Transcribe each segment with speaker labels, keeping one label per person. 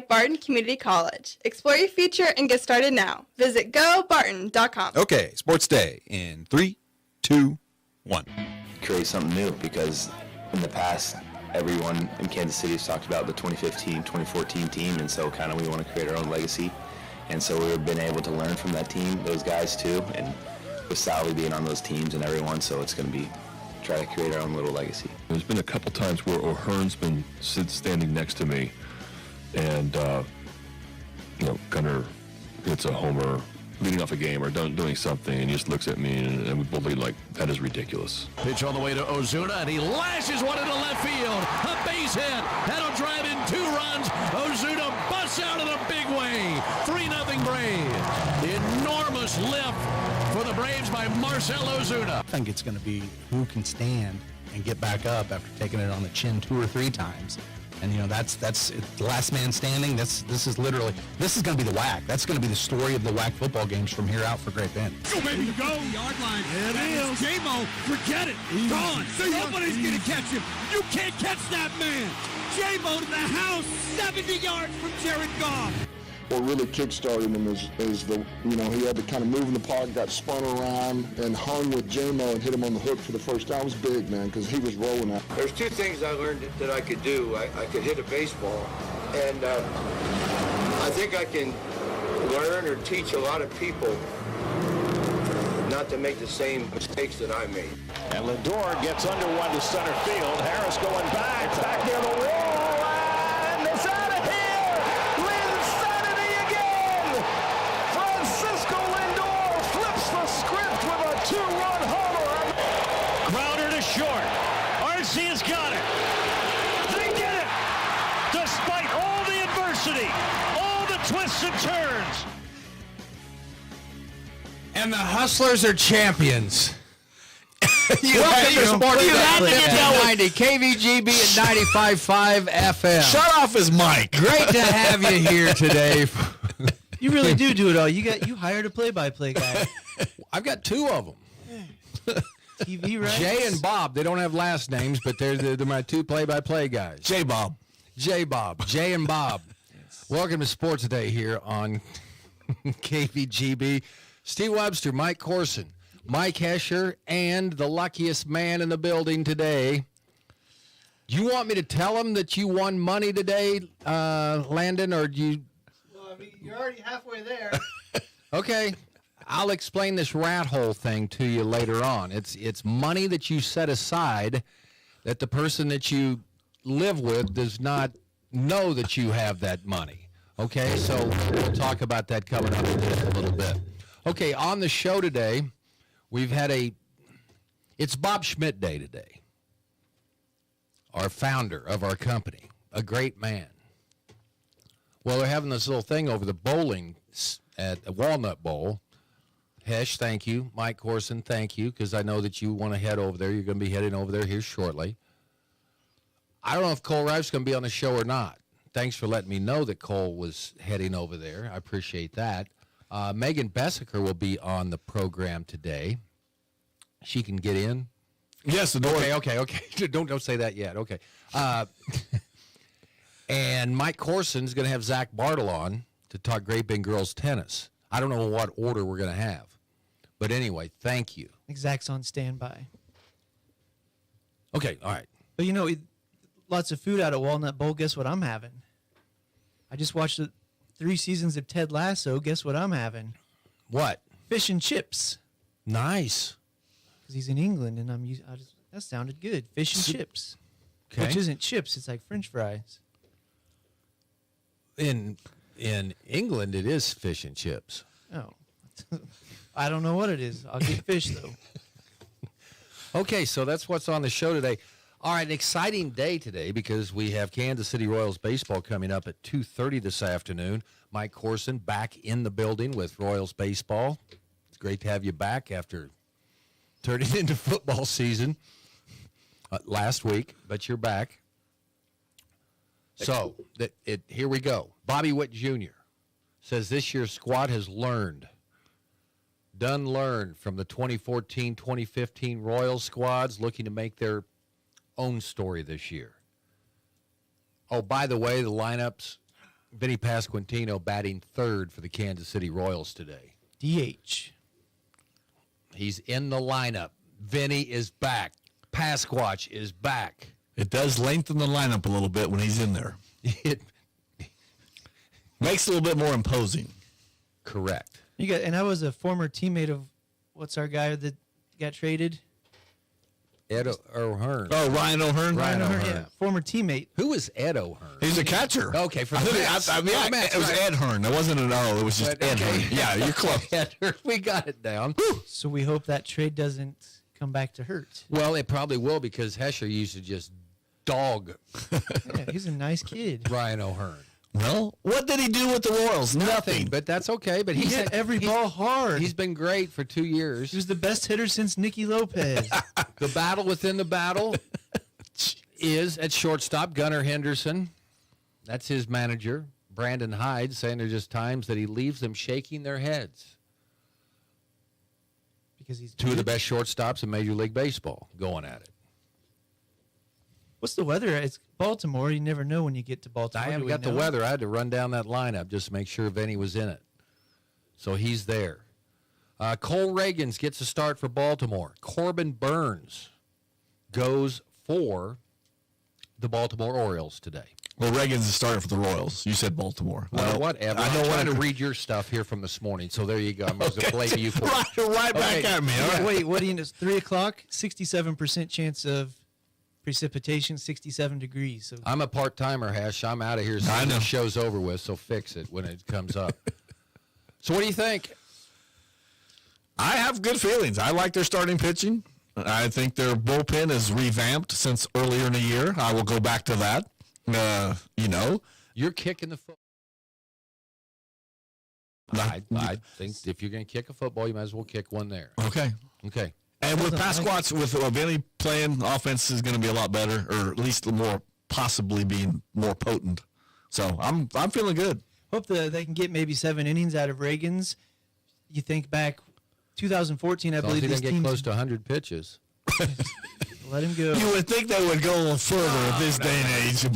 Speaker 1: by Barton Community College. Explore your future and get started now. Visit gobarton.com.
Speaker 2: Okay, Sports Day in 3, 2, 1.
Speaker 3: Create something new, because in the past, everyone in Kansas City has talked about the 2015, 2014 team, and so kind of we want to create our own legacy. And so we've been able to learn from that team, those guys too, and with Sally being on those teams and everyone, so it's going to be try to create our own little legacy.
Speaker 4: There's been a couple times where O'Hearn's been standing next to me, and Gunner hits a homer leading off a game or doing something, and he just looks at me, and we both be like, that is ridiculous.
Speaker 5: Pitch on the way to Ozuna, and he lashes one into left field. A base hit. That'll drive in 2 runs. Ozuna busts out in a big way. 3-0 Braves. Enormous lift for the Braves by Marcell Ozuna.
Speaker 6: I think it's going to be who can stand and get back up after taking it on the chin 2 or 3 times. And, that's the last man standing. This is going to be the WAC. That's going to be the story of the WAC football games from here out for Great Bend.
Speaker 7: Go, baby, go. Yard line. There it is. J-Mo, forget it. Gone. Nobody's going to catch him. You can't catch that man. J-Mo to the house, 70 yards from Jared Goff.
Speaker 8: What really kick-started him is he had to kind of move in the park, got spun around, and hung with J-Mo and hit him on the hook for the first time. It was big, man, because he was rolling out.
Speaker 9: There's 2 things I learned that I could do. I could hit a baseball, and I think I can learn or teach a lot of people not to make the same mistakes that I made.
Speaker 5: And Lindor gets under one to center field. Harris going back near the wall, and it's out of here! Linsanity again! Francisco Lindor flips the script with a 2-run homer. Grounder to short. RC has got it. They get it! Despite all the adversity, all the twists and turns.
Speaker 10: And the Hustlers are champions.
Speaker 2: You had
Speaker 10: to get that 90 KVGB at 95.5 FM.
Speaker 2: Shut off his mic.
Speaker 10: Great to have you here today.
Speaker 11: You really do it all. You hired a play-by-play guy.
Speaker 10: I've got 2 of them.
Speaker 11: TV rights.
Speaker 10: Jay and Bob. They don't have last names, but they're my 2 play-by-play guys.
Speaker 2: J-Bob.
Speaker 10: Jay and Bob. Yes. Welcome to Sports Day here on KVGB. Steve Webster, Mike Corson, Mike Hesher, and the luckiest man in the building today. You want me to tell him that you won money today, Landon, or do you?
Speaker 11: Well, I mean, you're already halfway there.
Speaker 10: Okay. I'll explain this rat hole thing to you later on. It's money that you set aside that the person that you live with does not know that you have that money. Okay, so we'll talk about that coming up in just a little bit. Okay, on the show today, we've had it's Bob Schmidt Day today, our founder of our company, a great man. Well, they're having this little thing over the bowling at the Walnut Bowl. Hesh, thank you. Mike Corson, thank you, because I know that you want to head over there. You're going to be heading over there here shortly. I don't know if Cole Rife's going to be on the show or not. Thanks for letting me know that Cole was heading over there. I appreciate that. Megan Bessaker will be on the program today. She can get in.
Speaker 2: Yes, the door.
Speaker 10: Okay. Don't say that yet. Okay. And Mike Corson's going to have Zach Bartle on to talk Great Bend girls tennis. I don't know what order we're going to have. But anyway, thank you.
Speaker 11: Zach's on standby.
Speaker 10: Okay, all right.
Speaker 11: But lots of food out at Walnut Bowl. Guess what I'm having? I just watched 3 seasons of Ted Lasso. Guess what I'm having?
Speaker 10: What?
Speaker 11: Fish and chips.
Speaker 10: Nice.
Speaker 11: Because he's in England, and that sounded good. Fish and chips. Okay. Which isn't chips. It's like French fries.
Speaker 10: In England, it is fish and chips.
Speaker 11: Oh. I don't know what it is. I'll get fish, though.
Speaker 10: Okay, so that's what's on the show today. All right, an exciting day today because we have Kansas City Royals baseball coming up at 2:30 this afternoon. Mike Corson back in the building with Royals baseball. It's great to have you back after turning into football season last week, but you're back. So here we go. Bobby Witt Jr. says this year's squad has learned from the 2014-2015 Royals squads, looking to make their own story this year. Oh, by the way, the lineups Vinny Pasquantino batting third for the Kansas City Royals today.
Speaker 11: DH.
Speaker 10: He's in the lineup. Vinny is back. Pasquatch is back.
Speaker 12: It does lengthen the lineup a little bit when he's in there.
Speaker 10: It
Speaker 12: makes it a little bit more imposing.
Speaker 10: Correct.
Speaker 11: And I was a former teammate of what's our guy that got traded?
Speaker 10: Ed O'Hearn.
Speaker 12: Oh, Ryan O'Hearn.
Speaker 11: Ryan O'Hearn, yeah, former teammate.
Speaker 10: Who is Ed O'Hearn?
Speaker 12: He's a catcher.
Speaker 10: Okay, for
Speaker 12: I
Speaker 10: the
Speaker 12: think
Speaker 10: Mets.
Speaker 12: it was Ed Hearn. It wasn't an O. It was just Ed Hearn. Yeah, you're close.
Speaker 10: Ed Hearn. We got it down.
Speaker 11: So we hope that trade doesn't come back to hurt.
Speaker 10: Well, it probably will because Hesher used to just dog
Speaker 11: Yeah, he's a nice kid.
Speaker 10: Ryan O'Hearn.
Speaker 12: Well, what did he do with the Royals? Nothing.
Speaker 10: But that's okay. But
Speaker 11: He hit every ball hard.
Speaker 10: He's been great for 2 years.
Speaker 11: He was the best hitter since Nicky Lopez.
Speaker 10: The battle within the battle is at shortstop, Gunnar Henderson. That's his manager, Brandon Hyde, saying there's just times that he leaves them shaking their heads.
Speaker 11: Because he's
Speaker 10: two of the best shortstops in Major League Baseball going at it.
Speaker 11: What's the weather? It's Baltimore. You never know when you get to Baltimore.
Speaker 10: I haven't got the weather. I had to run down that lineup just to make sure Vinny was in it. So he's there. Cole Reagans gets a start for Baltimore. Corbin Burns goes for the Baltimore Orioles today.
Speaker 12: Well, Reagans is starting for the Royals. You said Baltimore.
Speaker 10: Well, whatever. I'm trying to read your stuff here from this morning, so there you go. I'm going to blame you for it.
Speaker 12: Right back at me. All right.
Speaker 11: Wait, what do you know? It's 3 o'clock, 67% chance of precipitation, 67 degrees. So
Speaker 10: I'm a part-timer, Hash. I'm out of here as soon as the show's over with, so fix it when it comes up. So what do you think?
Speaker 12: I have good feelings. I like their starting pitching. I think their bullpen is revamped since earlier in the year. I will go back to that.
Speaker 10: You're kicking the football. I think if you're going to kick a football, you might as well kick one there.
Speaker 12: Okay. And with Pasquatch, with Vinny playing, offense is going to be a lot better, or at least more possibly being more potent. So I'm feeling good.
Speaker 11: Hope they can get maybe 7 innings out of Reagans. You think back 2014, I believe this
Speaker 10: team get close to 100 pitches.
Speaker 11: Let him go.
Speaker 12: You would think they would go a little further at this day and age,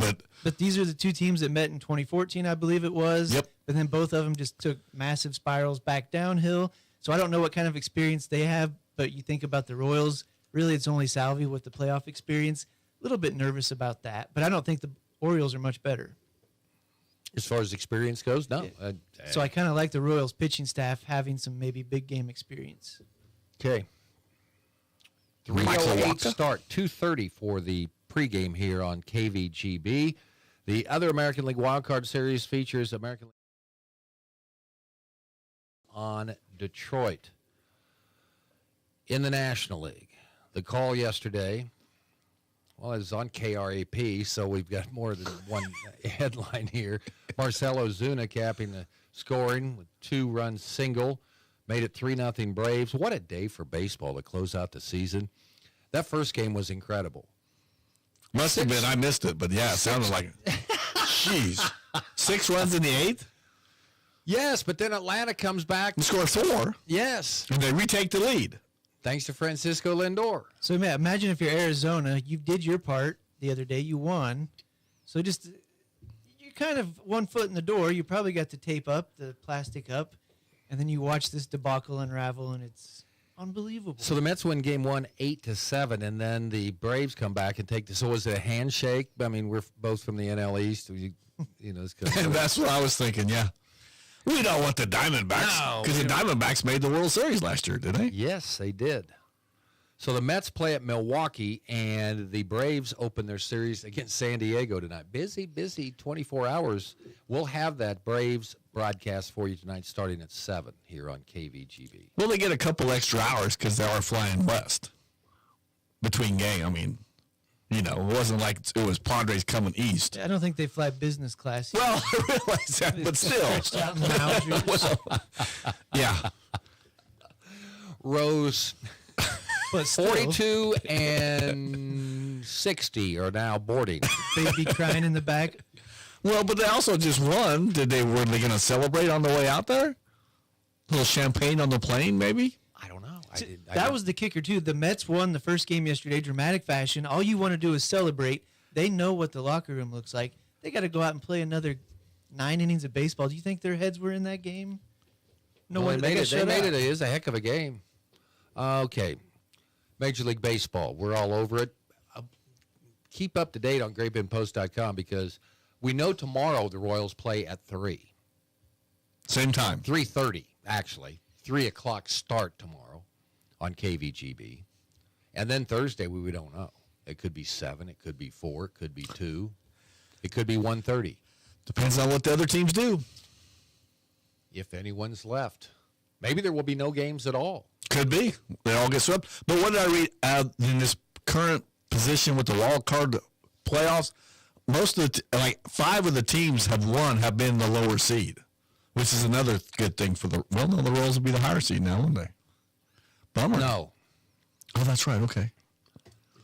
Speaker 11: but these are the two teams that met in 2014, I believe it was.
Speaker 12: Yep.
Speaker 11: But then both of them just took massive spirals back downhill. So I don't know what kind of experience they have, but you think about the Royals, really it's only Salvi with the playoff experience. A little bit nervous about that, but I don't think the Orioles are much better.
Speaker 10: As far as experience goes, no.
Speaker 11: Yeah. So I kind of like the Royals pitching staff having some maybe big game experience.
Speaker 10: Okay. 3:08 start, 2:30 for the pregame here on KVGB. The other American League Wildcard Series features American League on Detroit. In the National League, the call yesterday, well, it was on KRAP, so we've got more than one headline here. Marcell Ozuna capping the scoring with 2-run single. Made it 3-0 Braves. What a day for baseball to close out the season. That first game was incredible.
Speaker 12: Must have been. I missed it, but yeah, it sounded like it. Jeez. 6 runs in the 8th?
Speaker 10: Yes, but then Atlanta comes back.
Speaker 12: And scored 4.
Speaker 10: Yes.
Speaker 12: And they retake the lead.
Speaker 10: Thanks to Francisco Lindor.
Speaker 11: So imagine if you're Arizona, you did your part the other day, you won. So just, you kind of 1 foot in the door. You probably got the tape up, the plastic up, and then you watch this debacle unravel, and it's unbelievable.
Speaker 10: So the Mets win game 1, 8-7, and then the Braves come back and take the. So was it a handshake? I mean, we're both from the NL East.
Speaker 12: That's what I was thinking, yeah. We don't want the Diamondbacks, because the Diamondbacks made the World Series last year, didn't they?
Speaker 10: Yes, they did. So the Mets play at Milwaukee, and the Braves open their series against San Diego tonight. Busy 24 hours. We'll have that Braves broadcast for you tonight starting at 7 here on KVGB.
Speaker 12: Well, they get a couple extra hours because they are flying west between game. I mean, it wasn't like it was Padres coming east.
Speaker 11: I don't think they fly business class.
Speaker 12: Well, I realize that, but still.
Speaker 11: Stretched out in boundaries.
Speaker 12: Yeah.
Speaker 10: Rose,
Speaker 11: But still,
Speaker 10: 42 and 60 are now boarding.
Speaker 11: baby crying in the back.
Speaker 12: Well, but they also just won. Were they going to celebrate on the way out there? A little champagne on the plane, maybe?
Speaker 10: I don't know.
Speaker 11: That was the kicker, too. The Mets won the first game yesterday, dramatic fashion. All you want to do is celebrate. They know what the locker room looks like. They got to go out and play another 9 innings of baseball. Do you think their heads were in that game? No
Speaker 10: Well,
Speaker 11: wonder
Speaker 10: they made
Speaker 11: got
Speaker 10: it. They
Speaker 11: shut
Speaker 10: made
Speaker 11: out.
Speaker 10: it. It is a heck of a game. Okay, Major League Baseball. We're all over it. Keep up to date on GreatBendPost.com because we know tomorrow the Royals play at 3.
Speaker 12: Same time.
Speaker 10: 3:30, actually. 3 o'clock start tomorrow on KVGB. And then Thursday, we don't know. It could be 7, it could be 4, it could be 2, it could be 1:30.
Speaker 12: Depends on what the other teams do.
Speaker 10: If anyone's left. Maybe there will be no games at all.
Speaker 12: Could be. They all get swept. But what did I read in this current position with the wild card playoffs? Most of the 5 of the teams have been the lower seed, which is another good thing for the. Well, no, the Royals will be the higher seed now, won't they? Bummer.
Speaker 10: No.
Speaker 12: Oh, that's right. Okay.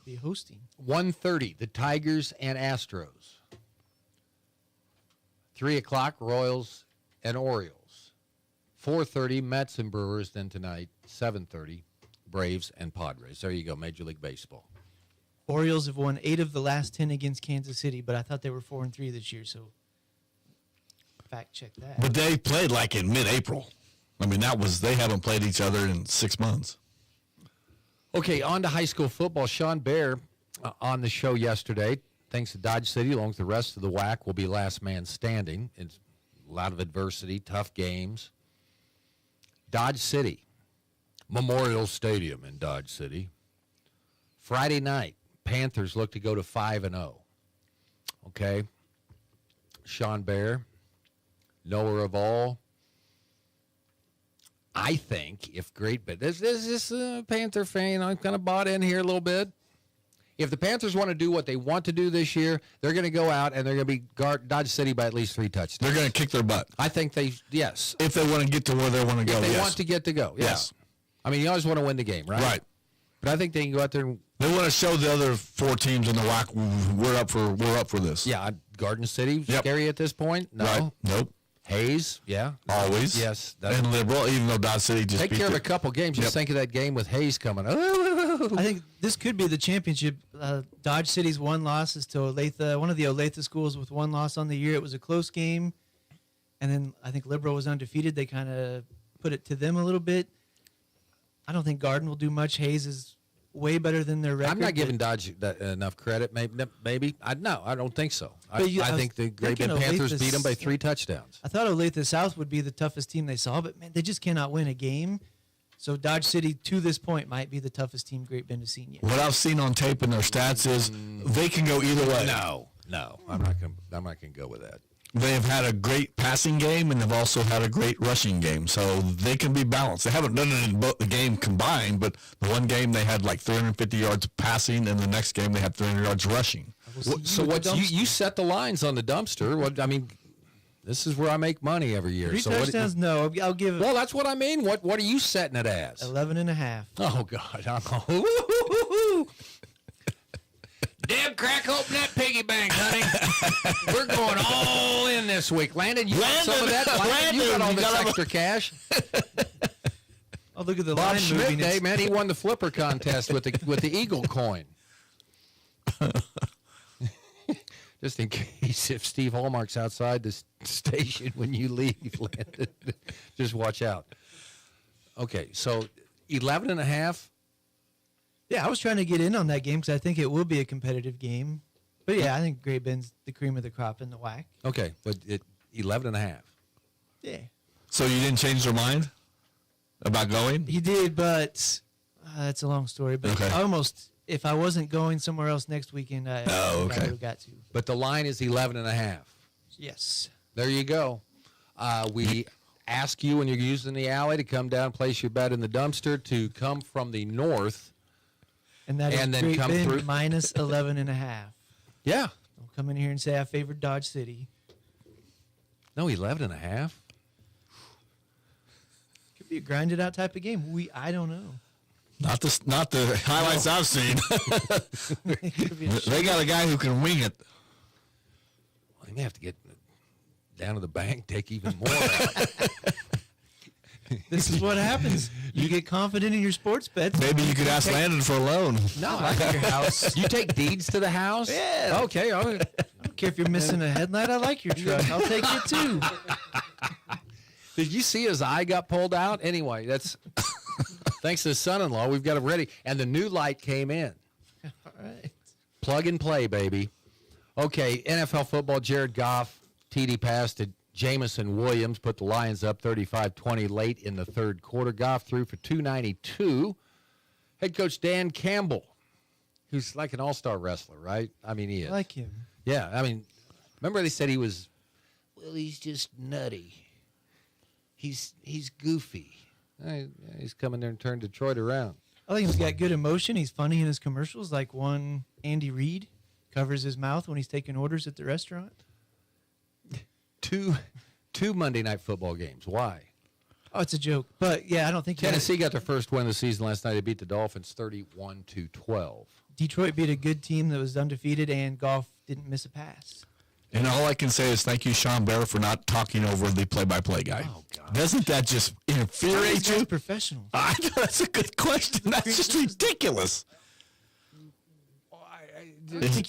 Speaker 11: Be hosting.
Speaker 10: 1:30, the Tigers and Astros. 3 o'clock, Royals and Orioles. 4:30, Mets and Brewers. Then tonight, 7:30, Braves and Padres. There you go, Major League Baseball.
Speaker 11: Orioles have won 8 of the last 10 against Kansas City, but I thought they were 4-3 this year, so fact check that.
Speaker 12: But they played like in mid-April. I mean, they haven't played each other in 6 months.
Speaker 10: Okay, on to high school football. Sean Baer on the show yesterday. Thanks to Dodge City, along with the rest of the WAC, will be last man standing. It's a lot of adversity, tough games. Dodge City, Memorial Stadium in Dodge City. Friday night, Panthers look to go to 5-0. Okay. Sean Baer, knower of all. I think if this is a Panther fan, I'm kind of bought in here a little bit. If the Panthers want to do what they want to do this year, they're going to go out and they're going to be Dodge City by at least 3 touchdowns.
Speaker 12: They're going to kick their butt.
Speaker 10: I think yes.
Speaker 12: If they want to get to where they want to go,
Speaker 10: If they
Speaker 12: yes.
Speaker 10: want to get to go,
Speaker 12: Yes.
Speaker 10: I mean, you always want to win the game, right?
Speaker 12: Right.
Speaker 10: But I think they can go out there and
Speaker 12: They want to show the other 4 teams in the WAC we're up for this.
Speaker 10: yeah, Garden City
Speaker 12: Yep.
Speaker 10: scary at this point. No,
Speaker 12: Right. Nope.
Speaker 10: Hayes, yeah,
Speaker 12: Always.
Speaker 10: yes.
Speaker 12: And Liberal, even though Dodge City just
Speaker 10: Take
Speaker 12: beat
Speaker 10: care of
Speaker 12: them.
Speaker 10: a couple games. Just
Speaker 12: Yep.
Speaker 10: think of that game with Hayes coming.
Speaker 11: I think this could be the championship. Dodge City's 1 loss is to Olathe, one of the Olathe schools with 1 loss on the year. It was a close game, and then I think Liberal was undefeated. They kind of put it to them a little bit. I don't think Garden will do much. Hayes is way better than their record.
Speaker 10: I'm not giving Dodge enough credit. Maybe. I don't think so. I think the Great Bend Panthers beat them by 3 touchdowns.
Speaker 11: I thought Olathe South would be the toughest team they saw, but man, they just cannot win a game. So Dodge City, to this point, might be the toughest team Great Bend has seen yet.
Speaker 12: What I've seen on tape in their stats is they can go either way.
Speaker 10: No, I'm not gonna go with that.
Speaker 12: They've had a great passing game, and they've also had a great rushing game, so they can be balanced. They haven't done it in both the game combined, but the one game they had like 350 yards passing, and the next game they had 300 yards rushing.
Speaker 10: So what you set the lines on the dumpster? What I mean, this is where I make money every year.
Speaker 11: 3
Speaker 10: So
Speaker 11: touchdowns? No, I'll give it
Speaker 10: well, that's what I mean. What are you setting it as?
Speaker 11: 11.5.
Speaker 10: Oh God! Deb, crack open that piggy bank, honey. We're going all in this week. Landon, you got some of that? Landon, you got all this extra cash.
Speaker 11: Oh, look at the
Speaker 10: Bob
Speaker 11: line
Speaker 10: Schmidt
Speaker 11: moving.
Speaker 10: Day, man, he won the flipper contest with the Eagle coin. Just in case if Steve Hallmark's outside the station when you leave, Landon, just watch out. Okay, so 11.5.
Speaker 11: Yeah, I was trying to get in on that game because I think it will be a competitive game. But yeah, I think Great Bend's the cream of the crop in the WAC.
Speaker 10: Okay, but 11.5.
Speaker 11: Yeah.
Speaker 12: So you didn't change their mind about going?
Speaker 11: He did, but that's a long story. But
Speaker 12: Okay.
Speaker 11: I almost, if I wasn't going somewhere else next weekend, I would have got to.
Speaker 10: But the line is 11.5.
Speaker 11: Yes.
Speaker 10: There you go. We ask you when you're using the alley to come down, place your bet in the dumpster, to come from the north.
Speaker 11: And that is
Speaker 10: And then
Speaker 11: Great
Speaker 10: come
Speaker 11: Bend
Speaker 10: through.
Speaker 11: minus 11.5.
Speaker 10: Yeah.
Speaker 11: Don't come in here and say I favored Dodge City.
Speaker 10: No, 11.5.
Speaker 11: Could be a grinded out type of game. I don't know.
Speaker 12: Not the highlights I've seen.
Speaker 11: Could be a
Speaker 12: They got a guy who can wing it.
Speaker 10: Well, you may have to get down to the bank, take even more out.
Speaker 11: This is what happens. You get confident in your sports bets.
Speaker 12: Maybe you could ask Landon for a loan.
Speaker 10: No, I think your house. You take deeds to the house?
Speaker 11: Yeah.
Speaker 10: Okay.
Speaker 11: don't care if you're missing a headlight. I like your truck. I'll take it too.
Speaker 10: Did you see his eye got pulled out? Anyway, that's thanks to his son-in-law. We've got it ready, and the new light came in.
Speaker 11: All right.
Speaker 10: Plug and play, baby. Okay, NFL football. Jared Goff, TD pass to Jamison Williams, put the Lions up 35-20 late in the third quarter. Goff threw for 292. Head coach Dan Campbell, who's like an all-star wrestler, right? I mean, he is.
Speaker 11: I like him.
Speaker 10: Yeah, I mean, remember they said he was, well, he's just nutty. He's goofy. He's coming there and turned Detroit around.
Speaker 11: I think he's got good emotion. He's funny in his commercials, like one Andy Reid covers his mouth when he's taking orders at the restaurant.
Speaker 10: Two Monday night football games. Why?
Speaker 11: Oh, it's a joke. But, yeah, I don't think
Speaker 10: Tennessee got their first win of the season last night. They beat the Dolphins 31-12.
Speaker 11: Detroit beat a good team that was undefeated, and Goff didn't miss a pass.
Speaker 12: And all I can say is thank you, Sean Bear, for not talking over the play-by-play guy.
Speaker 10: Oh, God.
Speaker 12: Doesn't that just infuriate you?
Speaker 11: Professional.
Speaker 12: I know, that's a good question. That's just ridiculous.
Speaker 7: Go, baby,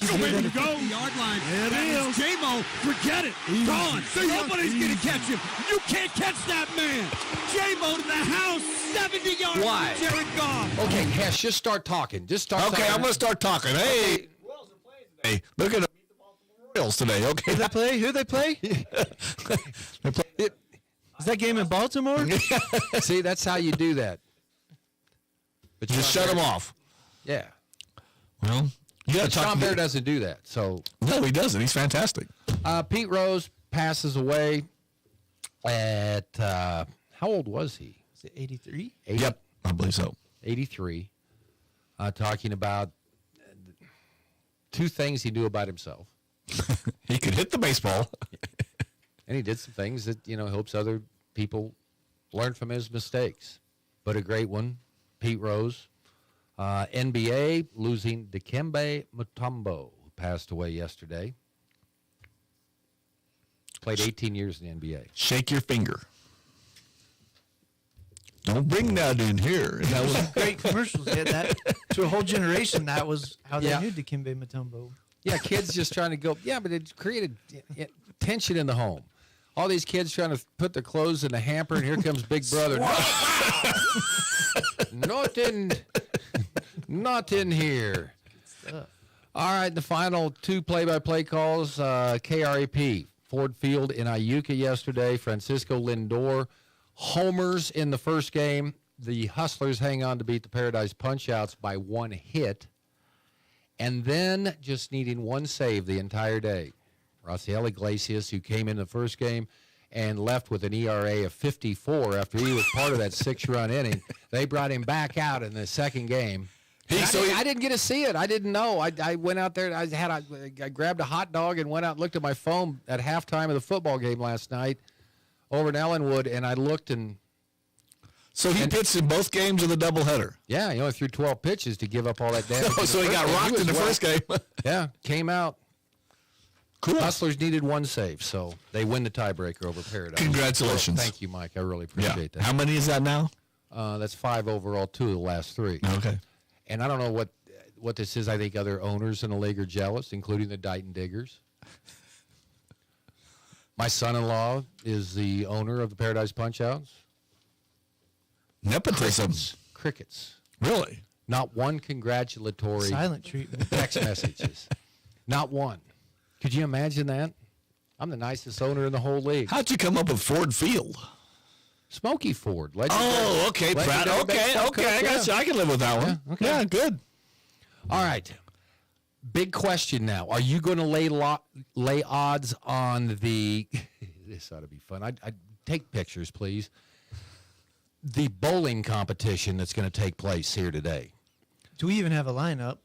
Speaker 7: go. The yard line. That is J-Mo. Forget it. Gone. Nobody's going to catch him. You can't catch that man. J-Mo to the house. 70 yards.
Speaker 10: Why?
Speaker 7: From Jared Goff.
Speaker 10: Okay, Hess, just start talking. Just start
Speaker 12: Okay,
Speaker 10: talking.
Speaker 12: I'm going to start talking. Hey, hey, look at the Royals today. Okay,
Speaker 11: Who they play? Who they play? Is that game in Baltimore?
Speaker 10: See, that's how you do that. But
Speaker 12: just shut him off.
Speaker 10: Yeah.
Speaker 12: Well, you got to talk.
Speaker 10: Sean Bear doesn't do that. So
Speaker 12: no, he doesn't. He's fantastic.
Speaker 10: Pete Rose passes away at how old was he?
Speaker 11: Is it 83?
Speaker 12: Yep, I believe so.
Speaker 10: 83. Talking about two things he knew about himself.
Speaker 12: He could hit the baseball.
Speaker 10: And he did some things that, helps other people learn from his mistakes. But a great one, Pete Rose. NBA losing Dikembe Mutombo, who passed away yesterday. Played 18 years in the NBA.
Speaker 12: Shake your finger. Don't bring that in here.
Speaker 11: That was great commercials. Yeah, that to a whole generation, that was how they knew Dikembe Mutombo.
Speaker 10: Yeah, kids just trying to go. Yeah, but it created tension in the home. All these kids trying to put their clothes in the hamper, and here comes Big Brother. Not in here. All right, the final two play-by-play calls. KREP, Ford Field in Iuka yesterday. Francisco Lindor homers in the first game. The Hustlers hang on to beat the Paradise Punch-Outs by one hit. And then just needing one save the entire day. Rafael Iglesias, who came in the first game and left with an ERA of 54 after he was part of that 6-run inning. They brought him back out in the second game. I didn't get to see it. I didn't know. I went out there. I grabbed a hot dog and went out and looked at my phone at halftime of the football game last night over in Ellenwood, and I looked and.
Speaker 12: So he pitched in both games of the doubleheader.
Speaker 10: Yeah, he only threw 12 pitches to give up all that damage.
Speaker 12: So he got rocked in the first game.
Speaker 10: Yeah, came out.
Speaker 12: Cool.
Speaker 10: Hustlers needed one save, so they win the tiebreaker over Paradise.
Speaker 12: Congratulations.
Speaker 10: Thank you, Mike. I really appreciate that.
Speaker 12: How many is that now?
Speaker 10: That's 5 overall, 2 of the last 3.
Speaker 12: Okay.
Speaker 10: And I don't know what this is. I think other owners in the league are jealous, including the Dighton Diggers. My son-in-law is the owner of the Paradise Punch-Outs.
Speaker 12: Nepotism.
Speaker 10: Crickets.
Speaker 12: Really?
Speaker 10: Not one congratulatory
Speaker 11: Silent treatment.
Speaker 10: text messages. Not one. Could you imagine that? I'm the nicest owner in the whole league.
Speaker 12: How'd you come up with Ford Field?
Speaker 10: Smokey Ford.
Speaker 12: Oh, okay. Proud. Okay, I got you. I can live with that one.
Speaker 10: Yeah, okay.
Speaker 12: Yeah, good.
Speaker 10: All right. Big question now. Are you going to lay odds on the this ought to be fun. I'd take pictures, please. The bowling competition that's going to take place here today.
Speaker 11: Do we even have a lineup?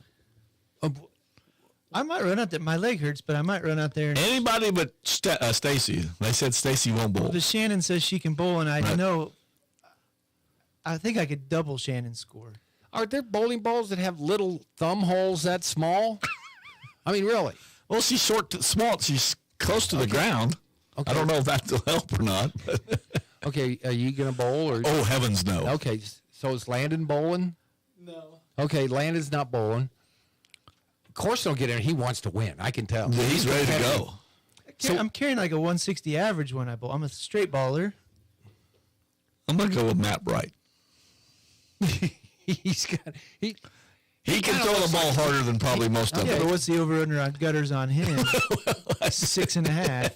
Speaker 11: I might run out there. My leg hurts, but I might run out there.
Speaker 12: Anybody but Stacy. They said Stacy won't bowl.
Speaker 11: But Shannon says she can bowl, and I know. I think I could double Shannon's score.
Speaker 10: Are there bowling balls that have little thumb holes that small? I mean, really?
Speaker 12: Well, she's small. She's close to the ground. Okay. I don't know if that'll help or not.
Speaker 10: Okay, are you going to bowl? Or?
Speaker 12: Oh, heavens no.
Speaker 10: Okay, so is Landon bowling?
Speaker 11: No.
Speaker 10: Okay, Landon's not bowling. Of course, don't get in. He wants to win. I can tell.
Speaker 12: Yeah, he's ready to go.
Speaker 11: So I'm carrying like a 160 average when I bowl. I'm a straight baller.
Speaker 12: I'm gonna go with Matt Bright.
Speaker 10: He's got
Speaker 12: he can throw the ball harder than probably most of
Speaker 11: Yeah,
Speaker 12: them.
Speaker 11: but what's the over/under on gutters on him? 6.5.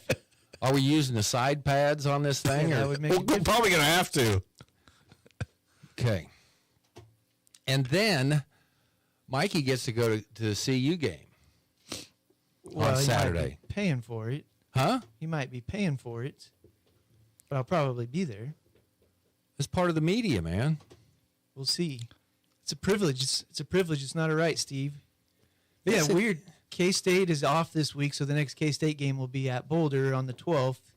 Speaker 10: Are we using the side pads on this thing?
Speaker 11: Yeah,
Speaker 10: or?
Speaker 11: that would make
Speaker 12: We're
Speaker 11: it good.
Speaker 12: probably gonna have to.
Speaker 10: Okay. And then Mikey gets to go to the CU game
Speaker 11: Well,
Speaker 10: on
Speaker 11: he
Speaker 10: Saturday.
Speaker 11: might be paying for it.
Speaker 10: Huh?
Speaker 11: He might be paying for it, but I'll probably be there.
Speaker 10: It's part of the media, man.
Speaker 11: We'll see. It's a privilege. It's a privilege. It's not a right, Steve. But yeah,
Speaker 10: Yes, it-
Speaker 11: weird. K-State is off this week, so the next K-State game will be at Boulder on the 12th,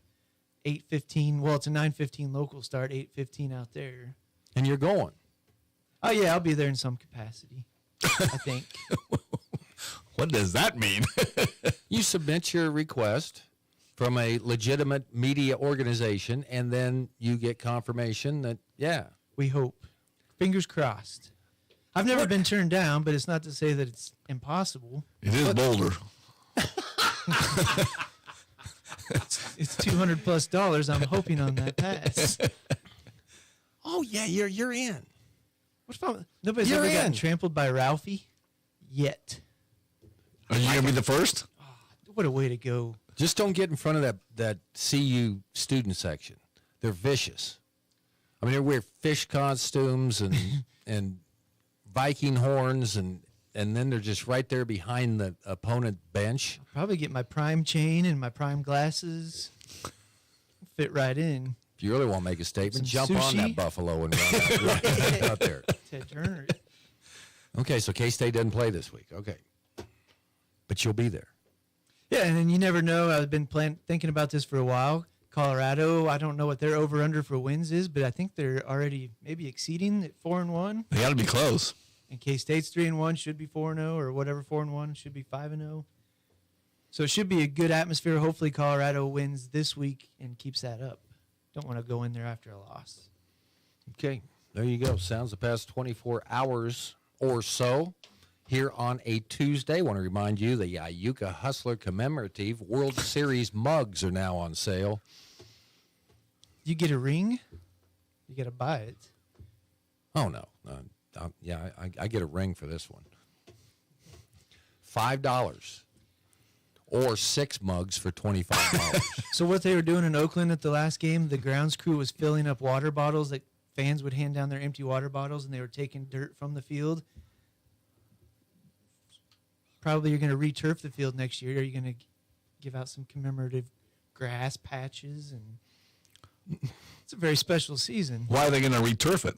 Speaker 11: 8:15. Well, it's a 9:15 local start, 8:15 out there.
Speaker 10: And you're going.
Speaker 11: Oh yeah, I'll be there in some capacity. I think.
Speaker 12: What does that mean?
Speaker 10: You submit your request from a legitimate media organization, and then you get confirmation that, yeah.
Speaker 11: We hope. Fingers crossed. I've never been turned down, but it's not to say that it's impossible.
Speaker 12: It is Boulder.
Speaker 11: It's $200+ I'm hoping on that pass.
Speaker 10: Oh, yeah, you're in.
Speaker 11: What's fun? Nobody's
Speaker 10: You're
Speaker 11: ever gotten
Speaker 10: in.
Speaker 11: trampled by Ralphie yet.
Speaker 12: Are you gonna be the first?
Speaker 11: What a way to go.
Speaker 10: Just don't get in front of that CU student section. They're vicious. I mean, they wear fish costumes and Viking horns, and then they're just right there behind the opponent bench.
Speaker 11: Probably get my prime chain and my prime glasses. Fit right in.
Speaker 10: If you really want to make a statement,
Speaker 11: Some
Speaker 10: jump on
Speaker 11: sushi?
Speaker 10: that buffalo and run out there.
Speaker 11: Ted Turner.
Speaker 10: Okay, so K-State doesn't play this week. Okay. But you'll be there.
Speaker 11: Yeah, and then you never know. I've been thinking about this for a while. Colorado, I don't know what their over/under for wins is, but I think they're already maybe exceeding at 4-1.
Speaker 12: They got to be close.
Speaker 11: And K-State's 3-1, should be 4-0, or whatever 4-1 should be 5-0. So it should be a good atmosphere. Hopefully Colorado wins this week and keeps that up. Don't want to go in there after a loss.
Speaker 10: Okay, there you go. Sounds the past 24 hours or so here on a Tuesday. Want to remind you the Iuka Hustler Commemorative World Series mugs are now on sale.
Speaker 11: You get a ring, you got to buy it.
Speaker 10: Oh, no. I get a ring for this one. $5 or 6 mugs for $25.
Speaker 11: So what they were doing in Oakland at the last game, the grounds crew was filling up water bottles that fans would hand down their empty water bottles, and they were taking dirt from the field. Probably you're going to re-turf the field next year. Are you going to give out some commemorative grass patches? And it's a very special season.
Speaker 12: Why are they going to returf it?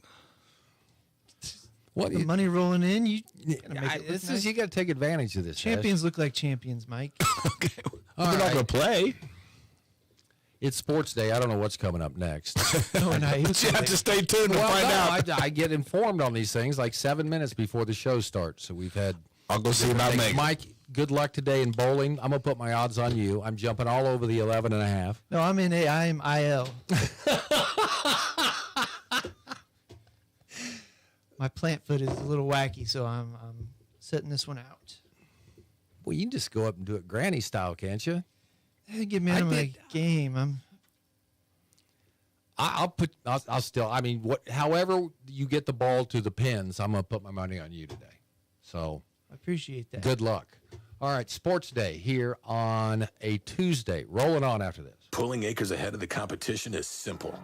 Speaker 10: What
Speaker 11: The money rolling in, you gotta make it look
Speaker 10: this
Speaker 11: nice.
Speaker 10: is you got to take advantage of this.
Speaker 11: Champions look like champions, Mike.
Speaker 12: Okay,
Speaker 10: All
Speaker 12: they're not
Speaker 10: right.
Speaker 12: going to play.
Speaker 10: It's sports day. I don't know what's coming up next.
Speaker 11: Oh, nice.
Speaker 12: You have to stay tuned to find out.
Speaker 10: I get informed on these things like 7 minutes before the show starts. So we've had.
Speaker 12: I'll go see about
Speaker 10: things.
Speaker 12: Megan.
Speaker 10: Mike, good luck today in bowling. I'm gonna put my odds on you. I'm jumping all over the 11.5.
Speaker 11: No, I'm in A. I am IL. My plant foot is a little wacky, so I'm setting this one out.
Speaker 10: Well, you can just go up and do it granny style, can't you?
Speaker 11: Hey, get me out of my game.
Speaker 10: I'll still. I mean, however you get the ball to the pins, I'm gonna put my money on you today. So
Speaker 11: I appreciate that.
Speaker 10: good luck. All right, sports day here on a Tuesday. Rolling on after this.
Speaker 13: Pulling acres ahead of the competition is simple.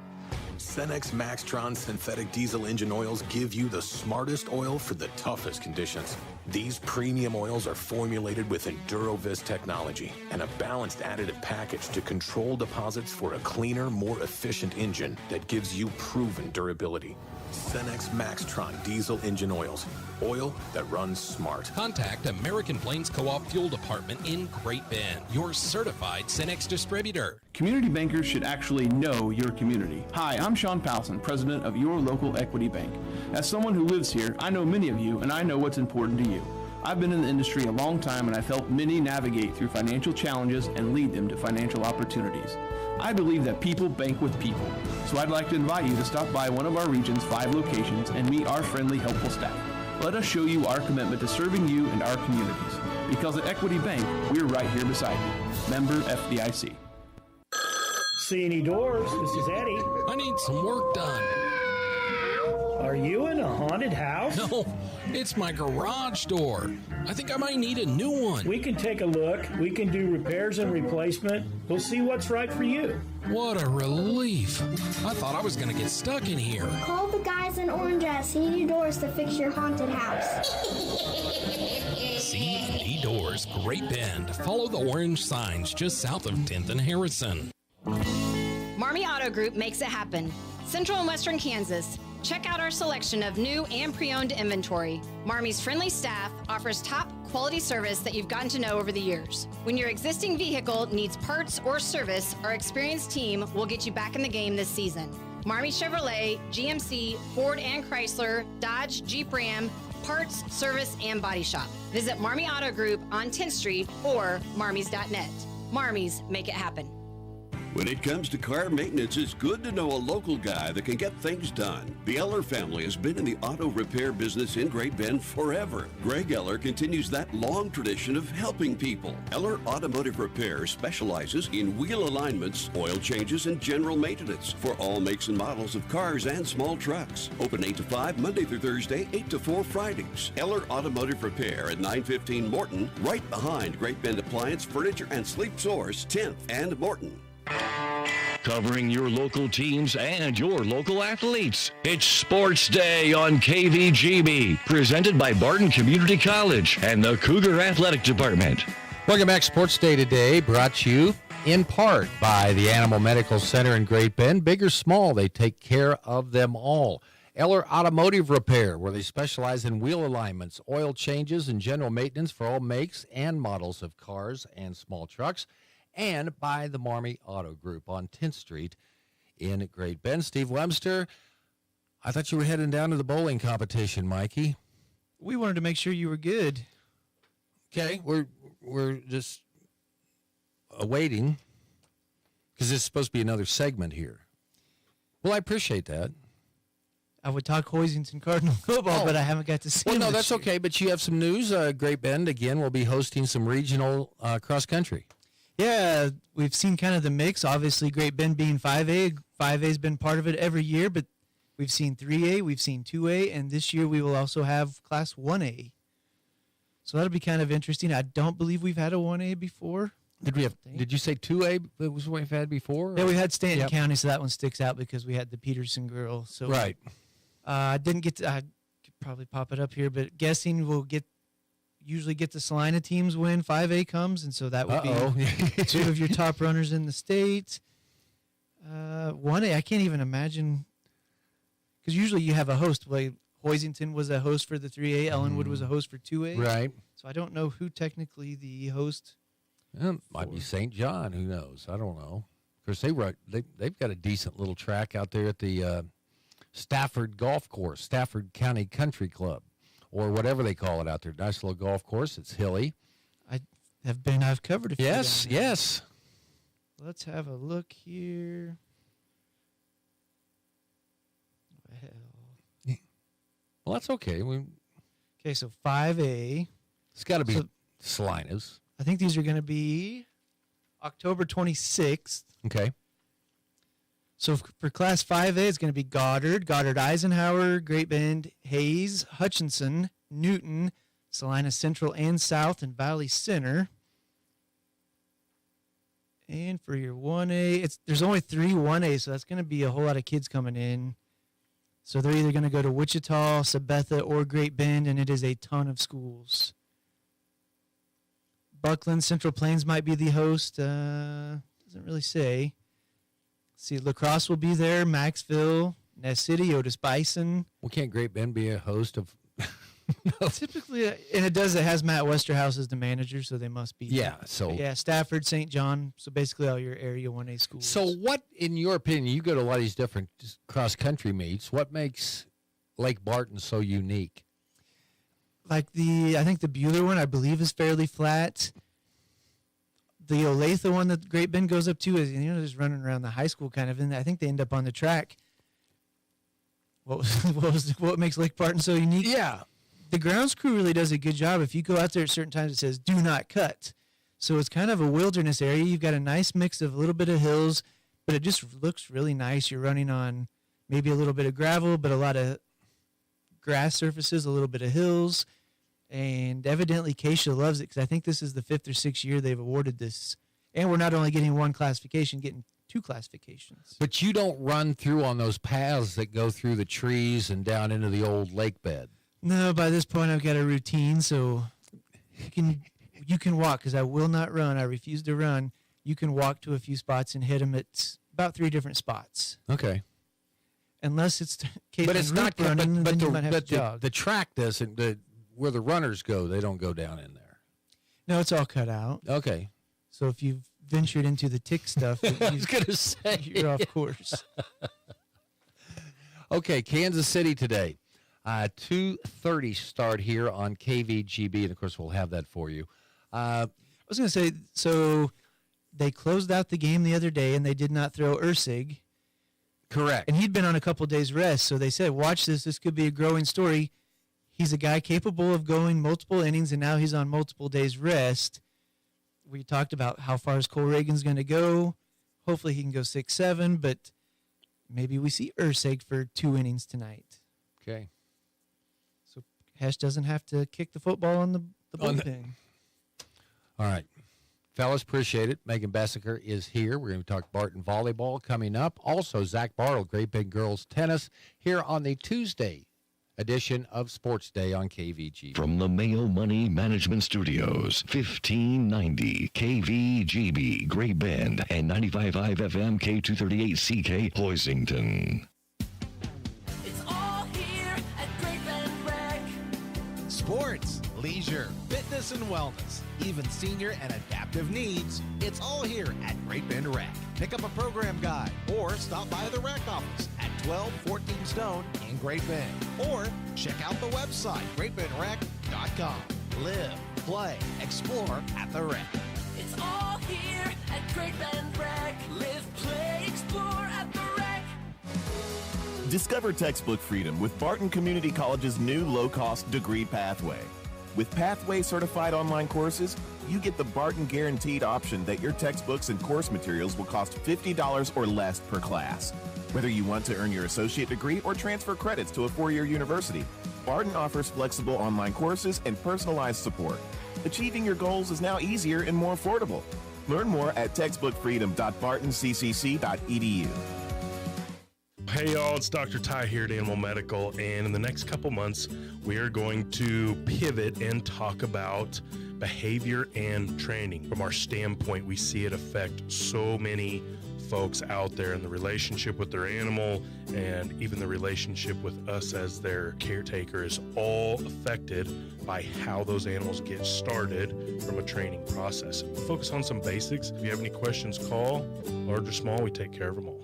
Speaker 13: Cenex Maxtron synthetic diesel engine oils give you the smartest oil for the toughest conditions. These premium oils are formulated with EnduroVis technology and a balanced additive package to control deposits for a cleaner, more efficient engine that gives you proven durability. Cenex Maxtron diesel engine oils. Oil that runs smart.
Speaker 14: Contact American Plains Co-op Fuel Department in Great Bend, your certified Cenex distributor.
Speaker 15: Community bankers should actually know your community. Hi, I'm Sean Powson, president of your local Equity Bank. As someone who lives here, I know many of you and I know what's important to you. I've been in the industry a long time and I've helped many navigate through financial challenges and lead them to financial opportunities. I believe that people bank with people, so I'd like to invite you to stop by one of our region's 5 locations and meet our friendly, helpful staff. Let us show you our commitment to serving you and our communities. Because at Equity Bank, we're right here beside you. Member FDIC.
Speaker 16: C&E Doors, this is Eddie.
Speaker 14: I need some work done.
Speaker 16: Are you in a haunted house?
Speaker 14: No, it's my garage door. I think I might need a new one.
Speaker 16: We can take a look. We can do repairs and replacement. We'll see what's right for you.
Speaker 14: What a relief. I thought I was going to get stuck in here.
Speaker 17: Call the guys in orange at C&E Doors to fix your haunted house.
Speaker 14: C&E Doors, Great Bend. Follow the orange signs just south of 10th and Harrison.
Speaker 18: Marmy Auto Group makes it happen. Central and Western Kansas. Check out our selection of new and pre-owned inventory. Marmy's friendly staff offers top quality service that you've gotten to know over the years. When your existing vehicle needs parts or service, our experienced team will get you back in the game this season. Marmy Chevrolet, GMC, Ford and Chrysler, Dodge, Jeep Ram, parts, service, and body shop. Visit Marmy Auto Group on 10th Street or marmys.net. Marmy's, make it happen.
Speaker 19: When it comes to car maintenance, it's good to know a local guy that can get things done. The Eller family has been in the auto repair business in Great Bend forever. Greg Eller continues that long tradition of helping people. Eller Automotive Repair specializes in wheel alignments, oil changes, and general maintenance for all makes and models of cars and small trucks. Open 8 to 5 Monday through Thursday, 8 to 4 Fridays. Eller Automotive Repair at 915 Morton, right behind Great Bend Appliance, Furniture, and Sleep Source, 10th and Morton.
Speaker 20: Covering your local teams and your local athletes. It's Sports Day on KVGB, presented by Barton Community College and the Cougar Athletic Department.
Speaker 10: Welcome back. Sports Day today brought to you in part by the Animal Medical Center in Great Bend. Big or small, they take care of them all. Eller Automotive Repair, where they specialize in wheel alignments, oil changes, and general maintenance for all makes and models of cars and small trucks. And by the Marmy Auto Group on 10th Street in Great Bend. Steve Webster, I thought you were heading down to the bowling competition, Mikey.
Speaker 11: We wanted to make sure you were good.
Speaker 10: Okay, we're just awaiting, because this is supposed to be another segment here. Well, I appreciate that.
Speaker 11: I would talk Hoisington Cardinal football, but I haven't got to see
Speaker 10: Well,
Speaker 11: him
Speaker 10: no,
Speaker 11: this
Speaker 10: that's
Speaker 11: year.
Speaker 10: okay, but you have some news. Great Bend, again, will be hosting some regional cross-country.
Speaker 11: Yeah, we've seen kind of the mix. Obviously, Great Bend being 5A. 5A's been part of it every year, but we've seen 3A, we've seen 2A, and this year we will also have Class 1A. So that'll be kind of interesting. I don't believe we've had a 1A before.
Speaker 10: Did you say 2A that was what we've had before?
Speaker 11: Yeah, we had Stanton
Speaker 10: Yep.
Speaker 11: County, so that one sticks out because we had the Peterson girl. So
Speaker 10: Right.
Speaker 11: I didn't get to, I could probably pop it up here, but guessing we'll usually get the Salina teams when 5A comes, and so that would be two of your top runners in the state. 1A, I can't even imagine, because usually you have a host. Like Hoisington was a host for the 3A, Ellenwood was a host for 2A.
Speaker 10: Right.
Speaker 11: So I don't know who technically the host.
Speaker 10: Might be St. John. Who knows? I don't know. Of course, they've got a decent little track out there at the Stafford Golf Course, Stafford County Country Club, or whatever they call it out there. Nice little golf course. It's hilly.
Speaker 11: I've covered a few.
Speaker 10: Yes,
Speaker 11: down there.
Speaker 10: yes.
Speaker 11: Let's have a look here.
Speaker 10: Well, that's okay.
Speaker 11: Okay, so 5A.
Speaker 10: It's got to be Salinas.
Speaker 11: I think these are going to be October 26th.
Speaker 10: Okay.
Speaker 11: So for Class 5A, it's going to be Goddard, Eisenhower, Great Bend, Hayes, Hutchinson, Newton, Salina Central and South, and Valley Center. And for your 1A, there's only 3 1A, so that's going to be a whole lot of kids coming in. So they're either going to go to Wichita, Sabetha, or Great Bend, and it is a ton of schools. Buckland, Central Plains might be the host. Doesn't really say. See, La Crosse will be there, Maxville, Ness City, Otis Bison.
Speaker 10: Well, can't Great Bend be a host of?
Speaker 11: Typically, and it has Matt Westerhouse as the manager, so they must be.
Speaker 10: Yeah, so.
Speaker 11: But yeah, Stafford, St. John, so basically all your area 1A schools.
Speaker 10: So what, in your opinion, you go to a lot of these different cross-country meets, what makes Lake Barton so unique?
Speaker 11: Like I think the Bueller one, I believe, is fairly flat. The Olathe one that Great Bend goes up to is, just running around the high school kind of, and I think they end up on the track. What makes Lake Barton so unique?
Speaker 10: Yeah.
Speaker 11: the grounds crew really does a good job. If you go out there at certain times, it says do not cut. So it's kind of a wilderness area. You've got a nice mix of a little bit of hills, but it just looks really nice. You're running on maybe a little bit of gravel, but a lot of grass surfaces, a little bit of hills. And evidently Keisha loves it because I think this is the 5th or 6th year they've awarded this. And we're not only getting one classification, getting 2 classifications.
Speaker 10: But you don't run through on those paths that go through the trees and down into the old lake bed.
Speaker 11: No, by this point I've got a routine, so you can walk because I will not run. I refuse to run. You can walk to a few spots and hit them at about 3 different spots.
Speaker 10: Okay.
Speaker 11: Unless it's
Speaker 10: but it's not
Speaker 11: running,
Speaker 10: but
Speaker 11: then you might have to jog.
Speaker 10: the track doesn't. Where the runners go, they don't go down in there.
Speaker 11: No, it's all cut out.
Speaker 10: Okay.
Speaker 11: So if you've ventured into the tick stuff,
Speaker 10: I was going to say
Speaker 11: you're off course.
Speaker 10: Okay, Kansas City today. 2:30 start here on KVGB, and of course we'll have that for you.
Speaker 11: I was going to say, so they closed out the game the other day, and they did not throw Ursig.
Speaker 10: Correct.
Speaker 11: And he'd been on a couple days rest, so they said, watch this. This could be a growing story. He's a guy capable of going multiple innings, and now he's on multiple days rest. We talked about how far is Cole Reagan's going to go. Hopefully he can go 6-7, but maybe we see Ursig for 2 innings tonight.
Speaker 10: Okay.
Speaker 11: So Hesh doesn't have to kick the football on the bullpen.
Speaker 10: All right. Fellas, appreciate it. Megan Bessiker is here. We're going to talk Barton volleyball coming up. Also, Zach Bartle, Great Bend Girls Tennis, here on the Tuesday edition of Sports Day on KVG.
Speaker 20: From the Mayo Money Management Studios, 1590 KVGB, Great Bend, and 95.5 FM K238CK, Hoisington.
Speaker 21: It's all here at Great Bend Rec.
Speaker 22: Sports, leisure, fitness, and wellness, even senior and adaptive needs. It's all here at Great Bend Rec. Pick up a program guide or stop by the rec office at 1214 Stone in Great Bend. Or check out the website, greatbendrec.com. Live, play, explore at the rec.
Speaker 21: It's all here at Great Bend Rec. Live, play, explore at the rec.
Speaker 23: Discover textbook freedom with Barton Community College's new low-cost degree pathway. With Pathway certified online courses, you get the Barton guaranteed option that your textbooks and course materials will cost $50 or less per class. Whether you want to earn your associate degree or transfer credits to a 4-year university, Barton offers flexible online courses and personalized support. Achieving your goals is now easier and more affordable. Learn more at textbookfreedom.bartoncc.edu.
Speaker 24: Hey y'all, it's Dr. Ty here at Animal Medical, and in the next couple months, we are going to pivot and talk about behavior and training. From our standpoint, we see it affect so many folks out there in the relationship with their animal and even the relationship with us as their caretaker is all affected by how those animals get started from a training process. We focus on some basics. If you have any questions, call. Large or small, we take care of them all.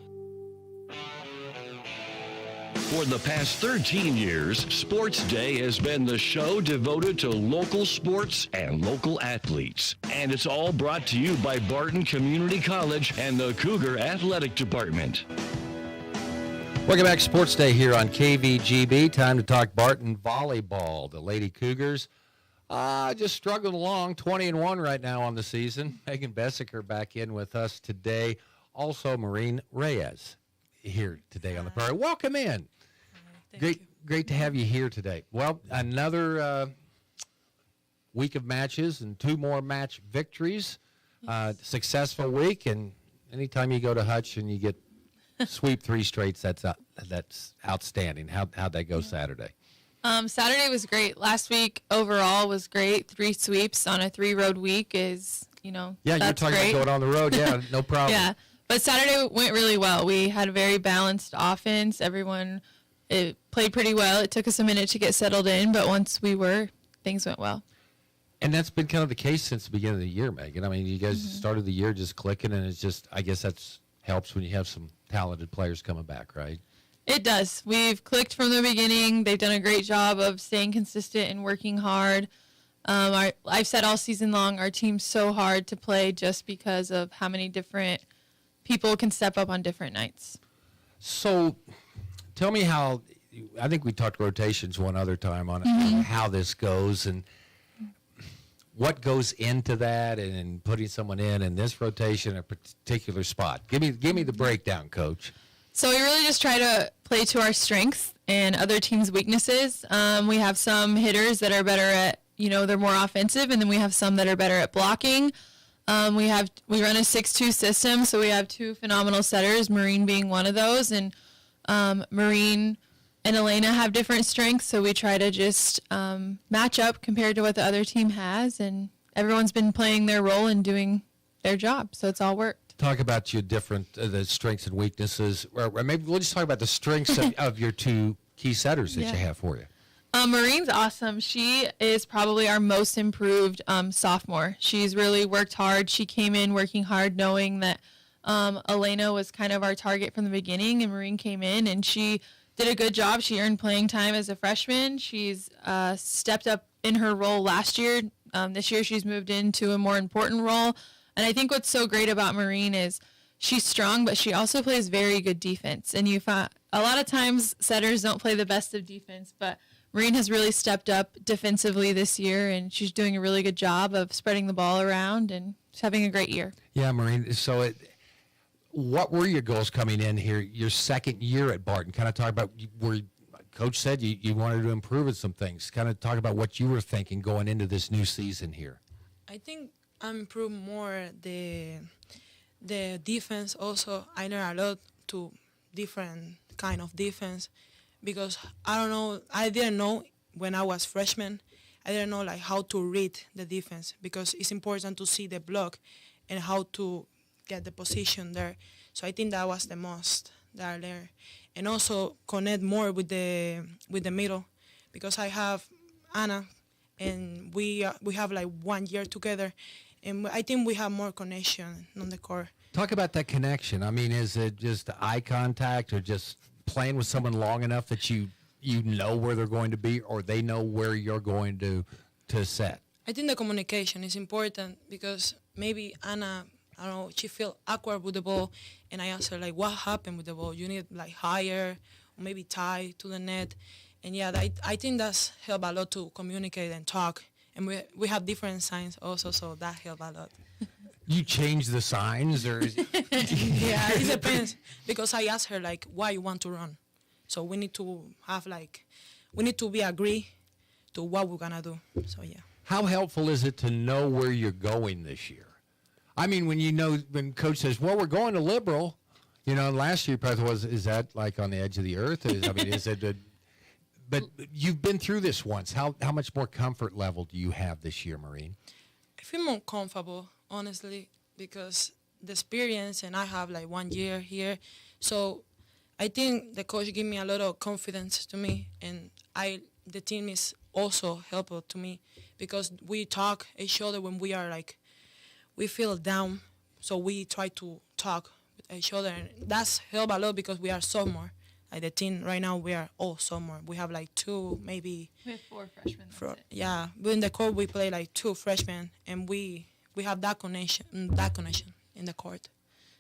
Speaker 20: For the past 13 years, Sports Day has been the show devoted to local sports and local athletes. And it's all brought to you by Barton Community College and the Cougar Athletic Department.
Speaker 10: Welcome back to Sports Day here on KVGB. Time to talk Barton volleyball. The Lady Cougars just struggling along, 20-1 right now on the season. Megan Bessiker back in with us today. Also, Maureen Reyes here today on the program. Welcome in. Great to have you here today. Well, another week of matches and 2 more match victories. Successful week, and anytime you go to Hutch and you get sweep 3 straights, that's outstanding. How'd that go Saturday?
Speaker 25: Saturday was great. Last week overall was great. 3 sweeps on a 3-road week is,
Speaker 10: Yeah,
Speaker 25: that's
Speaker 10: you're talking
Speaker 25: great.
Speaker 10: about going on the road. Yeah, no problem.
Speaker 25: Yeah, but Saturday went really well. We had a very balanced offense. It played pretty well. It took us a minute to get settled in, but once things went well.
Speaker 10: And that's been kind of the case since the beginning of the year, Megan. I mean, you guys started the year just clicking, and it's just, I guess that helps when you have some talented players coming back, right?
Speaker 25: It does. We've clicked from the beginning. They've done a great job of staying consistent and working hard. I've said all season long, our team's so hard to play just because of how many different people can step up on different nights.
Speaker 10: So tell me how, I think we talked rotations one other time on how this goes and what goes into that and putting someone in this rotation in a particular spot. Give me the breakdown, Coach.
Speaker 25: So we really just try to play to our strengths and other teams' weaknesses. We have some hitters that are better at, they're more offensive, and then we have some that are better at blocking. We run a 6-2 system, so we have two phenomenal setters, Marine being one of those, and Marine and Elena have different strengths, so we try to just match up compared to what the other team has, and everyone's been playing their role and doing their job, so it's all worked.
Speaker 10: Talk about your different the strengths and weaknesses, or maybe we'll just talk about the strengths of your two key setters that you have for you.
Speaker 25: Marine's awesome. She is probably our most improved sophomore. She's really worked hard. She came in working hard, knowing that Elena was kind of our target from the beginning, and Marine came in, and she did a good job. She earned playing time as a freshman. She's stepped up in her role last year. This year she's moved into a more important role. And I think what's so great about Marine is she's strong, but she also plays very good defense. And you find a lot of times setters don't play the best of defense, but Marine has really stepped up defensively this year, and she's doing a really good job of spreading the ball around, and she's having a great year.
Speaker 10: Yeah, Marine. So what were your goals coming in here, your second year at Barton? Kind of talk about where Coach said you wanted to improve in some things. Kind of talk about what you were thinking going into this new season here.
Speaker 1: I think I improved more the defense. Also, I learned a lot to different kind of defense because I didn't know when I was freshman. I didn't know like how to read the defense because it's important to see the block and how to get the position there. So I think that was the most that I learned. And also connect more with the middle because I have Anna and we have like 1 year together, and I think we have more connection on the court.
Speaker 10: Talk about that connection. I mean, is it just eye contact or just playing with someone long enough that you know where they're going to be, or they know where you're going to set?
Speaker 1: I think the communication is important because maybe Anna, I don't know, she feel awkward with the ball, and I ask her like, what happened with the ball? You need like higher, or maybe tie to the net. And yeah, I think that's helped a lot to communicate and talk. And we have different signs also, so that helped a lot.
Speaker 10: You change the signs, or is
Speaker 1: yeah, it depends because I asked her like, why you want to run? So we need to have like, we need to be agree to what we're gonna do. So yeah.
Speaker 10: How helpful is it to know where you're going this year? I mean, when Coach says, well, we're going to Liberal, last year probably is that like on the edge of the earth? Is it but you've been through this once. How much more comfort level do you have this year, Marine?
Speaker 1: I feel more comfortable, honestly, because the experience, and I have like 1 year here. So I think the coach gave me a lot of confidence to me, and the team is also helpful to me because we talk each other when we are like, we feel down, so we try to talk with each other, and that's helped a lot because we are sophomore. Like the team right now, we are all sophomore. We have like two, maybe.
Speaker 25: We have 4 freshmen.
Speaker 1: Yeah, but in the court we play like 2 freshmen, and we have that connection in the court.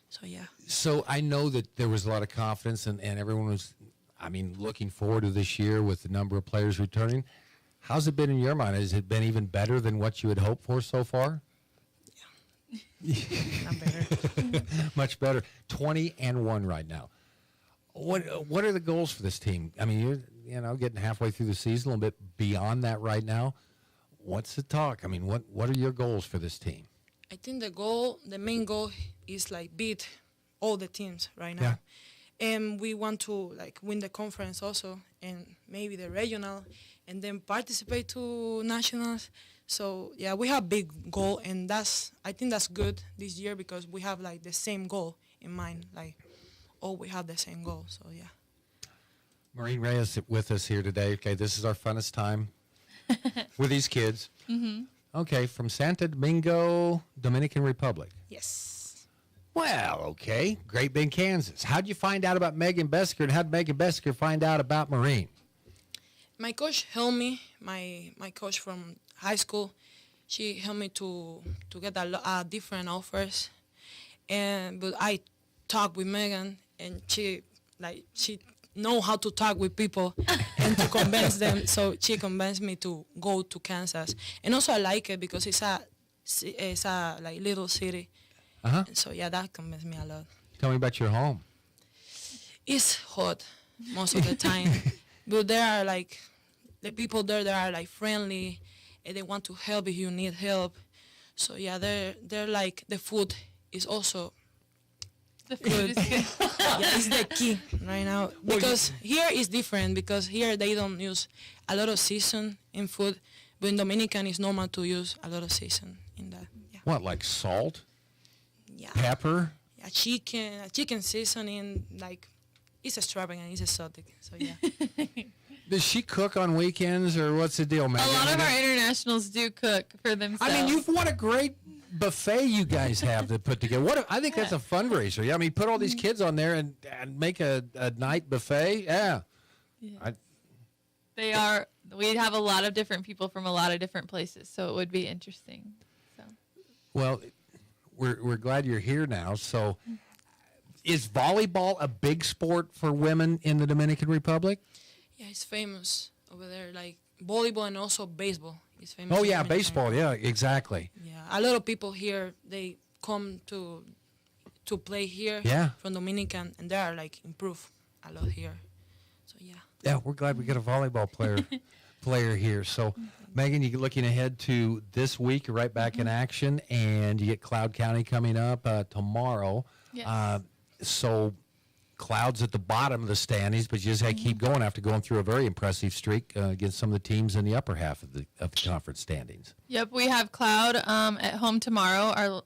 Speaker 1: So yeah.
Speaker 10: So I know that there was a lot of confidence, and everyone was, looking forward to this year with the number of players returning. How's it been in your mind? Has it been even better than what you had hoped for so far?
Speaker 1: Not better.
Speaker 10: Much better. 20-1 right now. What are the goals for this team? I mean, you're getting halfway through the season, a little bit beyond that right now. What's the talk? I mean, what are your goals for this team?
Speaker 1: I think the main goal is like beat all the teams right now. Yeah. And we want to like win the conference also, and maybe the regional, and then participate to nationals. So yeah, we have big goal, and I think that's good this year because we have like the same goal in mind. Like, we have the same goal. So yeah.
Speaker 10: Marine Reyes with us here today. Okay, this is our funnest time with these kids.
Speaker 25: Mm-hmm.
Speaker 10: Okay, from Santo Domingo, Dominican Republic.
Speaker 1: Yes.
Speaker 10: Well, okay, Great Bend, Kansas. How'd you find out about Megan Besker, and how'd Megan Besker find out about Marine?
Speaker 1: My coach helped me. My coach from high school, she helped me to get different offers, but I talked with Megan, and she know how to talk with people and to convince them. So she convinced me to go to Kansas, and also I like it because it's a like little city.
Speaker 10: Uh-huh.
Speaker 1: So yeah, that convinced me a lot.
Speaker 10: Tell me about your home.
Speaker 1: It's hot most of the time, but there are like the people there. They are like friendly, and they want to help if you need help. So yeah, they're like the food is also
Speaker 25: The food is good.
Speaker 1: yeah, it's the key right now because here is different because here they don't use a lot of season in food, but in Dominican it's normal to use a lot of season in that. Yeah,
Speaker 10: What, like salt?
Speaker 1: Yeah.
Speaker 10: Pepper?
Speaker 1: yeah, chicken seasoning like it's extravagant, it's exotic. So yeah.
Speaker 10: Does she cook on weekends, or what's the deal, man?
Speaker 25: A lot of our internationals do cook for themselves.
Speaker 10: I mean, what a great buffet you guys have to put together. I think that's a fundraiser. Yeah, I mean, put all these kids on there and make a night buffet. Yeah.
Speaker 25: They are. We have a lot of different people from a lot of different places, so it would be interesting. So.
Speaker 10: Well, we're glad you're here now. So, is volleyball a big sport for women in the Dominican Republic?
Speaker 1: Yeah, it's famous over there, like volleyball and also baseball. It's famous.
Speaker 10: Oh
Speaker 1: in
Speaker 10: yeah,
Speaker 1: Dominican.
Speaker 10: baseball. Yeah, exactly.
Speaker 1: Yeah, a lot of people here they come to play here.
Speaker 10: Yeah.
Speaker 1: From Dominican, and they are like improve a lot here. So yeah.
Speaker 10: Yeah, we're glad we got a volleyball player here. So, Megan, you're looking ahead to this week. You're right back in action, and you get Cloud County coming up tomorrow.
Speaker 25: Yes.
Speaker 10: So, Cloud's at the bottom of the standings, but you just had to keep going after going through a very impressive streak against some of the teams in the upper half of the conference standings.
Speaker 25: Yep, we have Cloud at home tomorrow. Our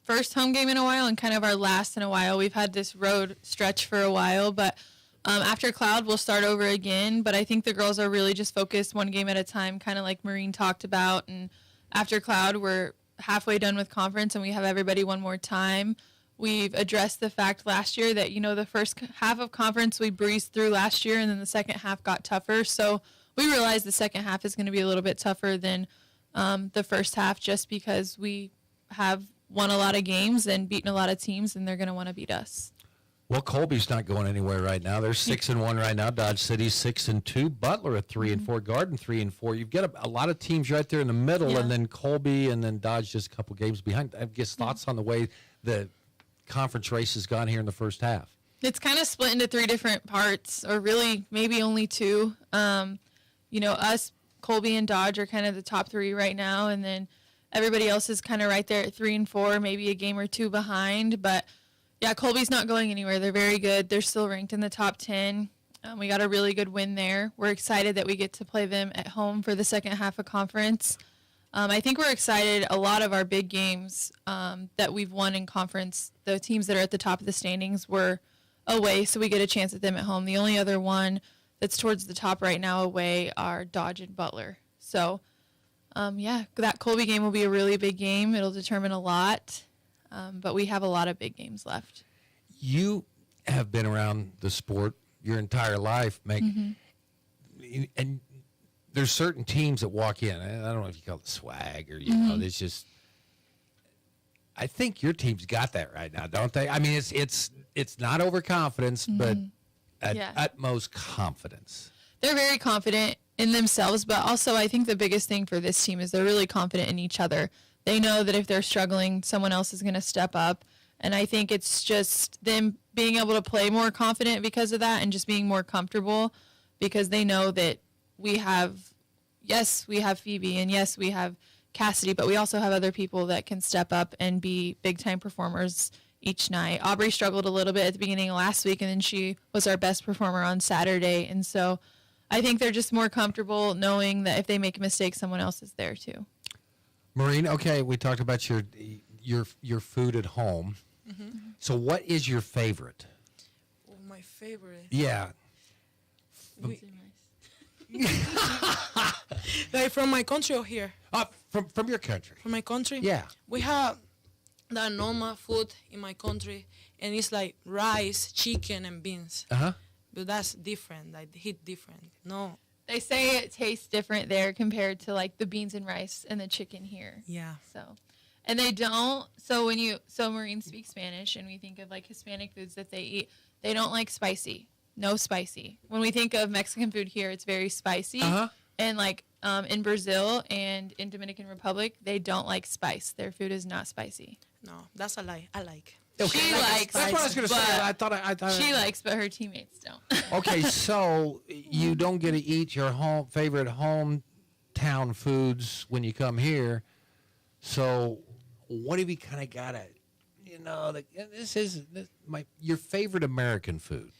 Speaker 25: first home game in a while and kind of our last in a while. We've had this road stretch for a while, but after Cloud, we'll start over again. But I think the girls are really just focused one game at a time, kind of like Maureen talked about. And after Cloud, we're halfway done with conference, and we have everybody one more time. We've addressed the fact last year that, the first half of conference we breezed through last year, and then the second half got tougher. So we realized the second half is going to be a little bit tougher than the first half just because we have won a lot of games and beaten a lot of teams, and they're going to want to beat us.
Speaker 10: Well, Colby's not going anywhere right now. They're 6-1 right now. Dodge City 6-2. Butler at 3-4. Garden 3-4. You've got a lot of teams right there in the middle, and then Colby and then Dodge just a couple games behind. I guess thoughts on the way the conference race has gone here in the first half.
Speaker 25: It's kind of split into three different parts, or really maybe only two. Us, Colby, and Dodge are kind of the top three right now, and then everybody else is kind of right there at 3-4, maybe a game or two behind. But yeah, Colby's not going anywhere. They're very good. They're still ranked in the top 10. We got a really good win there. We're excited that we get to play them at home for the second half of conference. I think we're excited. A lot of our big games that we've won in conference, the teams that are at the top of the standings were away, so we get a chance at them at home. The only other one that's towards the top right now away are Dodge and Butler. So, that Colby game will be a really big game. It'll determine a lot, but we have a lot of big games left.
Speaker 10: You have been around the sport your entire life, Meg, and there's certain teams that walk in. I don't know if you call it swag or, there's just, I think your team's got that right now, don't they? I mean, it's not overconfidence, but utmost confidence.
Speaker 25: They're very confident in themselves, but also I think the biggest thing for this team is they're really confident in each other. They know that if they're struggling, someone else is going to step up. And I think it's just them being able to play more confident because of that and just being more comfortable because they know that we have Phoebe, and yes, we have Cassidy, but we also have other people that can step up and be big-time performers each night. Aubrey struggled a little bit at the beginning of last week, and then she was our best performer on Saturday. And so I think they're just more comfortable knowing that if they make a mistake, someone else is there too.
Speaker 10: Maureen, okay, we talked about your food at home. So what is your favorite?
Speaker 1: Oh, my favorite.
Speaker 10: Yeah.
Speaker 1: Like from my country or here?
Speaker 10: From your country.
Speaker 1: From my country?
Speaker 10: Yeah.
Speaker 1: We have the normal food in my country, and it's like rice, chicken, and beans. But that's different. Like hit different. No.
Speaker 25: They say it tastes different there compared to like the beans and rice and the chicken here.
Speaker 1: Yeah.
Speaker 25: So, and they don't. So Maureen speaks Spanish, and we think of like Hispanic foods that they eat. They don't like spicy. no spicy. When we think of Mexican food here, it's very spicy. And like in Brazil and in Dominican Republic, they don't like spice. Their food is not spicy.
Speaker 1: No, that's a lie. I like.
Speaker 25: She likes.
Speaker 10: That's what I was going to say. I thought
Speaker 25: she likes, but her teammates don't.
Speaker 10: Okay, so you don't get to eat your favorite hometown foods when you come here. So what have you kind of got to, this is your favorite American food?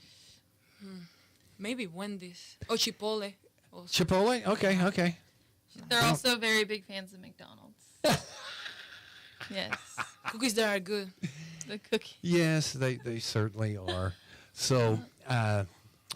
Speaker 1: Maybe Wendy's or Chipotle. Also.
Speaker 10: Chipotle? Okay.
Speaker 25: They're also very big fans of McDonald's. Yes.
Speaker 1: Cookies there are good.
Speaker 25: The cookies.
Speaker 10: Yes, they certainly are. So, all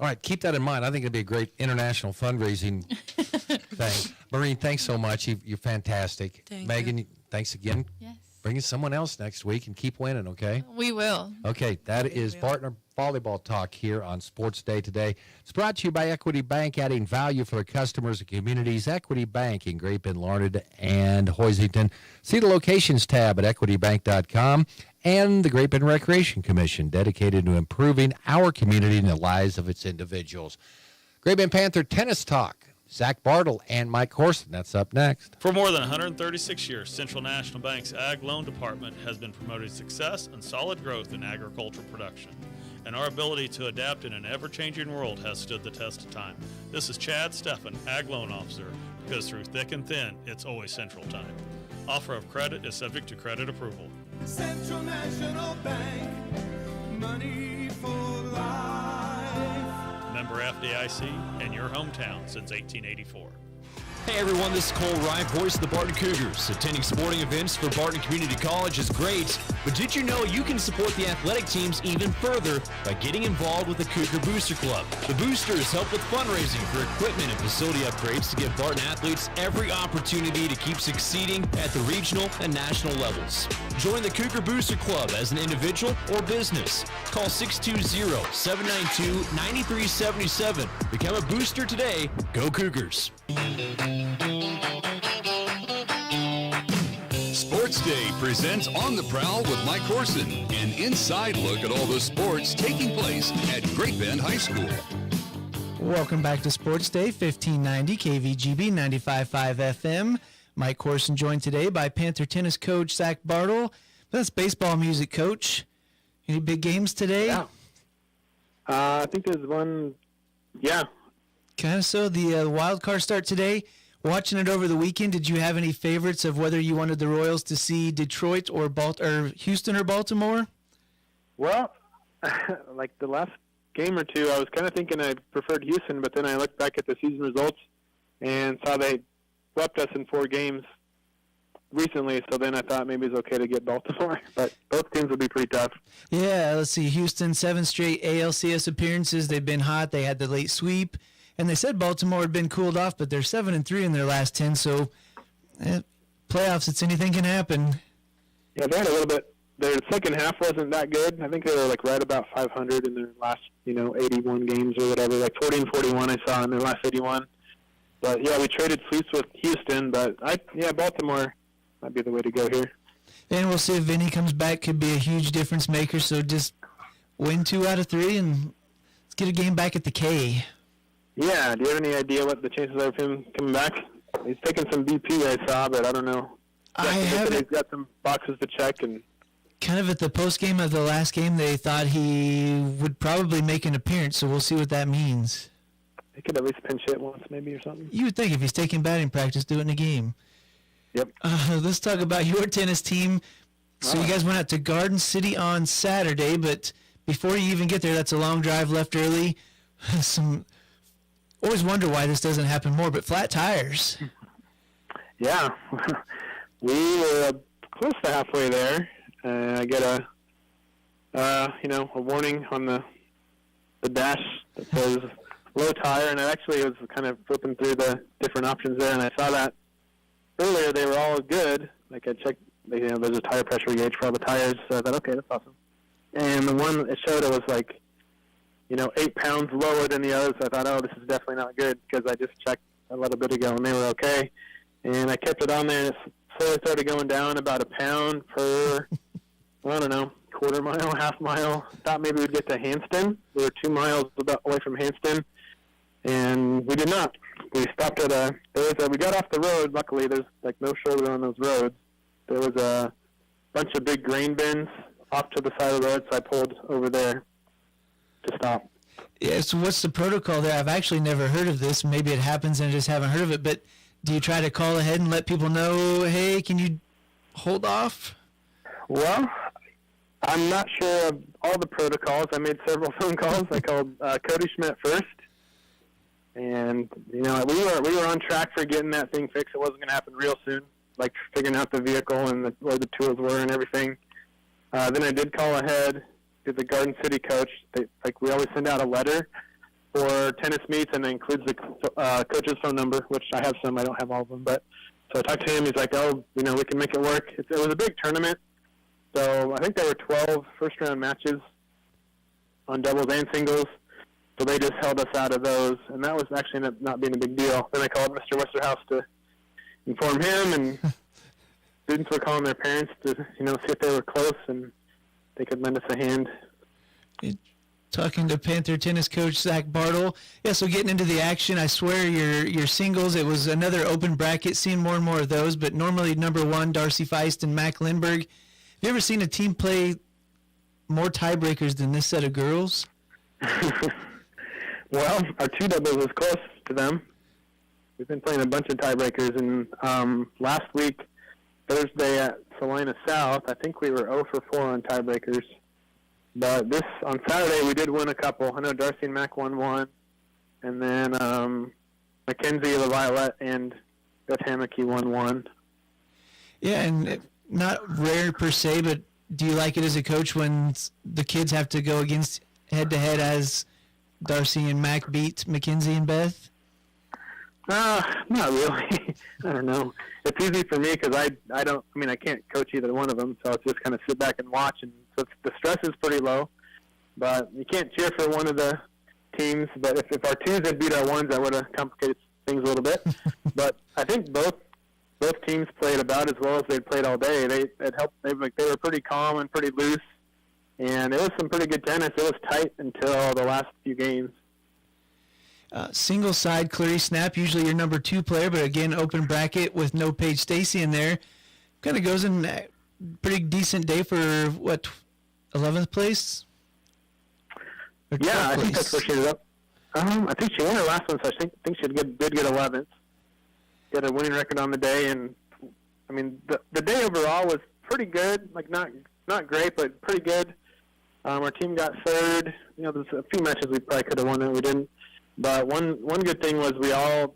Speaker 10: right, keep that in mind. I think it'd be a great international fundraising thing. Maureen, thanks so much. You're fantastic.
Speaker 1: Thank
Speaker 10: Megan,
Speaker 1: you.
Speaker 10: thanks again.
Speaker 25: Yes.
Speaker 10: Bring us someone else next week and keep winning, okay?
Speaker 25: We will.
Speaker 10: Okay, that is Partner Volleyball Talk here on Sports Day today. It's brought to you by Equity Bank, adding value for their customers and communities. Equity Bank in Great Bend, Larned, and Hoisington. See the locations tab at equitybank.com. And the Great Bend Recreation Commission, dedicated to improving our community and the lives of its individuals. Great Bend Panther Tennis Talk. Zach Bartle and Mike Corson. That's up next.
Speaker 3: For more than 136 years, Central National Bank's Ag Loan Department has been promoting success and solid growth in agricultural production. And our ability to adapt in an ever-changing world has stood the test of time. This is Chad Steffen, Ag Loan Officer, because through thick and thin, it's always Central time. Offer of credit is subject to credit approval.
Speaker 7: Central National Bank, money for life.
Speaker 3: Member FDIC and your hometown since 1884.
Speaker 4: Hey everyone, this is Cole Wright, voice of the Barton Cougars. Attending sporting events for Barton Community College is great, but did you know you can support the athletic teams even further by getting involved with the Cougar Booster Club? The Boosters help with fundraising for equipment and facility upgrades to give Barton athletes every opportunity to keep succeeding at the regional and national levels. Join the Cougar Booster Club as an individual or business. Call 620-792-9377. Become a booster today. Go Cougars.
Speaker 6: Sports Day presents On the Prowl with Mike Corson, an inside look at all the sports taking place at Great Bend High School.
Speaker 11: Welcome back to Sports Day, 1590 KVGB 95.5 FM. Mike Corson joined today by Panther tennis coach Zach Bartle. That's baseball music, coach. Any big games today?
Speaker 8: Yeah. I think there's one, yeah.
Speaker 11: Kind of so. The wild card start today. Watching it over the weekend, did you have any favorites of whether you wanted the Royals to see Detroit or Houston or Baltimore?
Speaker 8: Well, like the last game or two, I was kind of thinking I preferred Houston, but then I looked back at the season results and saw they swept us in 4 games recently, so then I thought maybe it's okay to get Baltimore, but both teams will be pretty tough.
Speaker 11: Yeah, let's see. Houston, 7 straight ALCS appearances. They've been hot. They had the late sweep. And they said Baltimore had been cooled off, but they're 7-3 in their last 10. So, playoffs, anything can happen.
Speaker 8: Yeah, they had a little bit. Their second half wasn't that good. I think they were like right about 500 in their last, 81 games or whatever. Like 40-41 I saw in their last 81. But yeah, we traded sweeps with Houston, but Baltimore might be the way to go here.
Speaker 11: And we'll see if Vinny comes back. Could be a huge difference maker. So just win 2 out of 3 and let's get a game back at the K.
Speaker 8: Yeah, do you have any idea what the chances are of him coming back? He's taking some BP I saw, but I don't know. He's got some boxes to check. And
Speaker 11: kind of at the post game of the last game, they thought he would probably make an appearance, so we'll see what that means.
Speaker 8: He could at least pinch hit once maybe or something.
Speaker 11: You would think if he's taking batting practice, do it in a game.
Speaker 8: Yep.
Speaker 11: Let's talk about your tennis team. So you guys went out to Garden City on Saturday, but before you even get there, that's a long drive, left early. Always wonder why this doesn't happen more, but flat tires.
Speaker 8: Yeah. We were close to halfway there. I get a warning on the dash that says low tire, and I actually was kind of flipping through the different options there, and I saw that earlier they were all good. Like I checked, there's a tire pressure gauge for all the tires, so I thought, okay, that's awesome. And the one it showed it was like, 8 pounds lower than the others. I thought, oh, this is definitely not good because I just checked a little bit ago and they were okay. And I kept it on there and it slowly started going down about a pound per, quarter mile, half mile. Thought maybe we'd get to Hanston. We were 2 miles away from Hanston, and we did not. We stopped at we got off the road. Luckily, there's like no shoulder on those roads. There was a bunch of big grain bins off to the side of the road, so I pulled over there to stop.
Speaker 11: Yeah, so what's the protocol there? I've actually never heard of this. Maybe it happens and I just haven't heard of it, but do you try to call ahead and let people know, hey, can you hold off?
Speaker 8: Well, I'm not sure of all the protocols. I made several phone calls. I called Cody Schmidt first, and we were on track for getting that thing fixed. It wasn't going to happen real soon, like figuring out the vehicle and where the tools were and everything. Then I did call ahead to the Garden City coach. We always send out a letter for tennis meets, and it includes the coach's phone number, which I have some. I don't have all of them, but so I talked to him. He's like, we can make it work. It was a big tournament, so I think there were 12 first-round matches on doubles and singles, so they just held us out of those, and that was actually not being a big deal. Then I called Mr. Westerhouse to inform him, and students were calling their parents to see if they were close and they could lend us a hand.
Speaker 11: Talking to Panther tennis coach Zach Bartle. Yeah, so getting into the action, I swear your singles, it was another open bracket, seeing more and more of those, but normally number 1, Darcy Feist and Mac Lindbergh. Have you ever seen a team play more tiebreakers than this set of girls?
Speaker 8: Well, our 2 doubles was close to them. We've been playing a bunch of tiebreakers, and last week, Thursday at Salina South, I think we were 0 for 4 on tiebreakers. But on Saturday, we did win a couple. I know Darcy and Mac won 1, and then Mackenzie LaViolette and Beth Hammocky won 1.
Speaker 11: Yeah, and not rare per se, but do you like it as a coach when the kids have to go against head-to-head as Darcy and Mac beat Mackenzie and Beth?
Speaker 8: Not really. I don't know. It's easy for me because I can't coach either one of them, so it's just kind of sit back and watch, and so the stress is pretty low. But you can't cheer for one of the teams. But if our twos had beat our ones, that would have complicated things a little bit. But I think both teams played about as well as they'd played all day. They were pretty calm and pretty loose, and it was some pretty good tennis. It was tight until the last few games.
Speaker 11: Single side, Clary Snap, usually your number 2 player, but again, open bracket with no Paige Stacy in there. Kind of goes in a pretty decent day for, 11th place?
Speaker 8: Yeah, I think that's where she ended up. I think she won her last one, so I think she did get 11th. Get a winning record on the day, and I mean, the day overall was pretty good. Like not great, but pretty good. Our team got 3rd. There's a few matches we probably could have won that we didn't. But one good thing was we all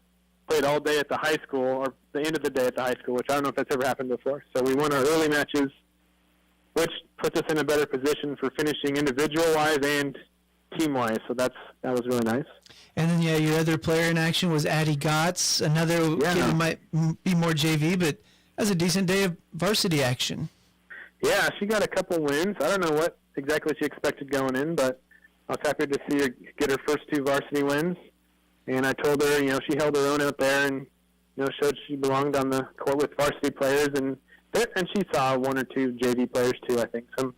Speaker 8: played all day at the high school, or the end of the day at the high school, which I don't know if that's ever happened before. So we won our early matches, which puts us in a better position for finishing individual-wise and team-wise. So that was really nice.
Speaker 11: And then, your other player in action was Addie Gotts, another kid who might be more JV, but that's a decent day of varsity action.
Speaker 8: Yeah, she got a couple wins. I don't know what exactly she expected going in, but I was happy to see her get her first 2 varsity wins. And I told her, she held her own out there and, showed she belonged on the court with varsity players. And she saw 1 or 2 JV players, too, I think. Some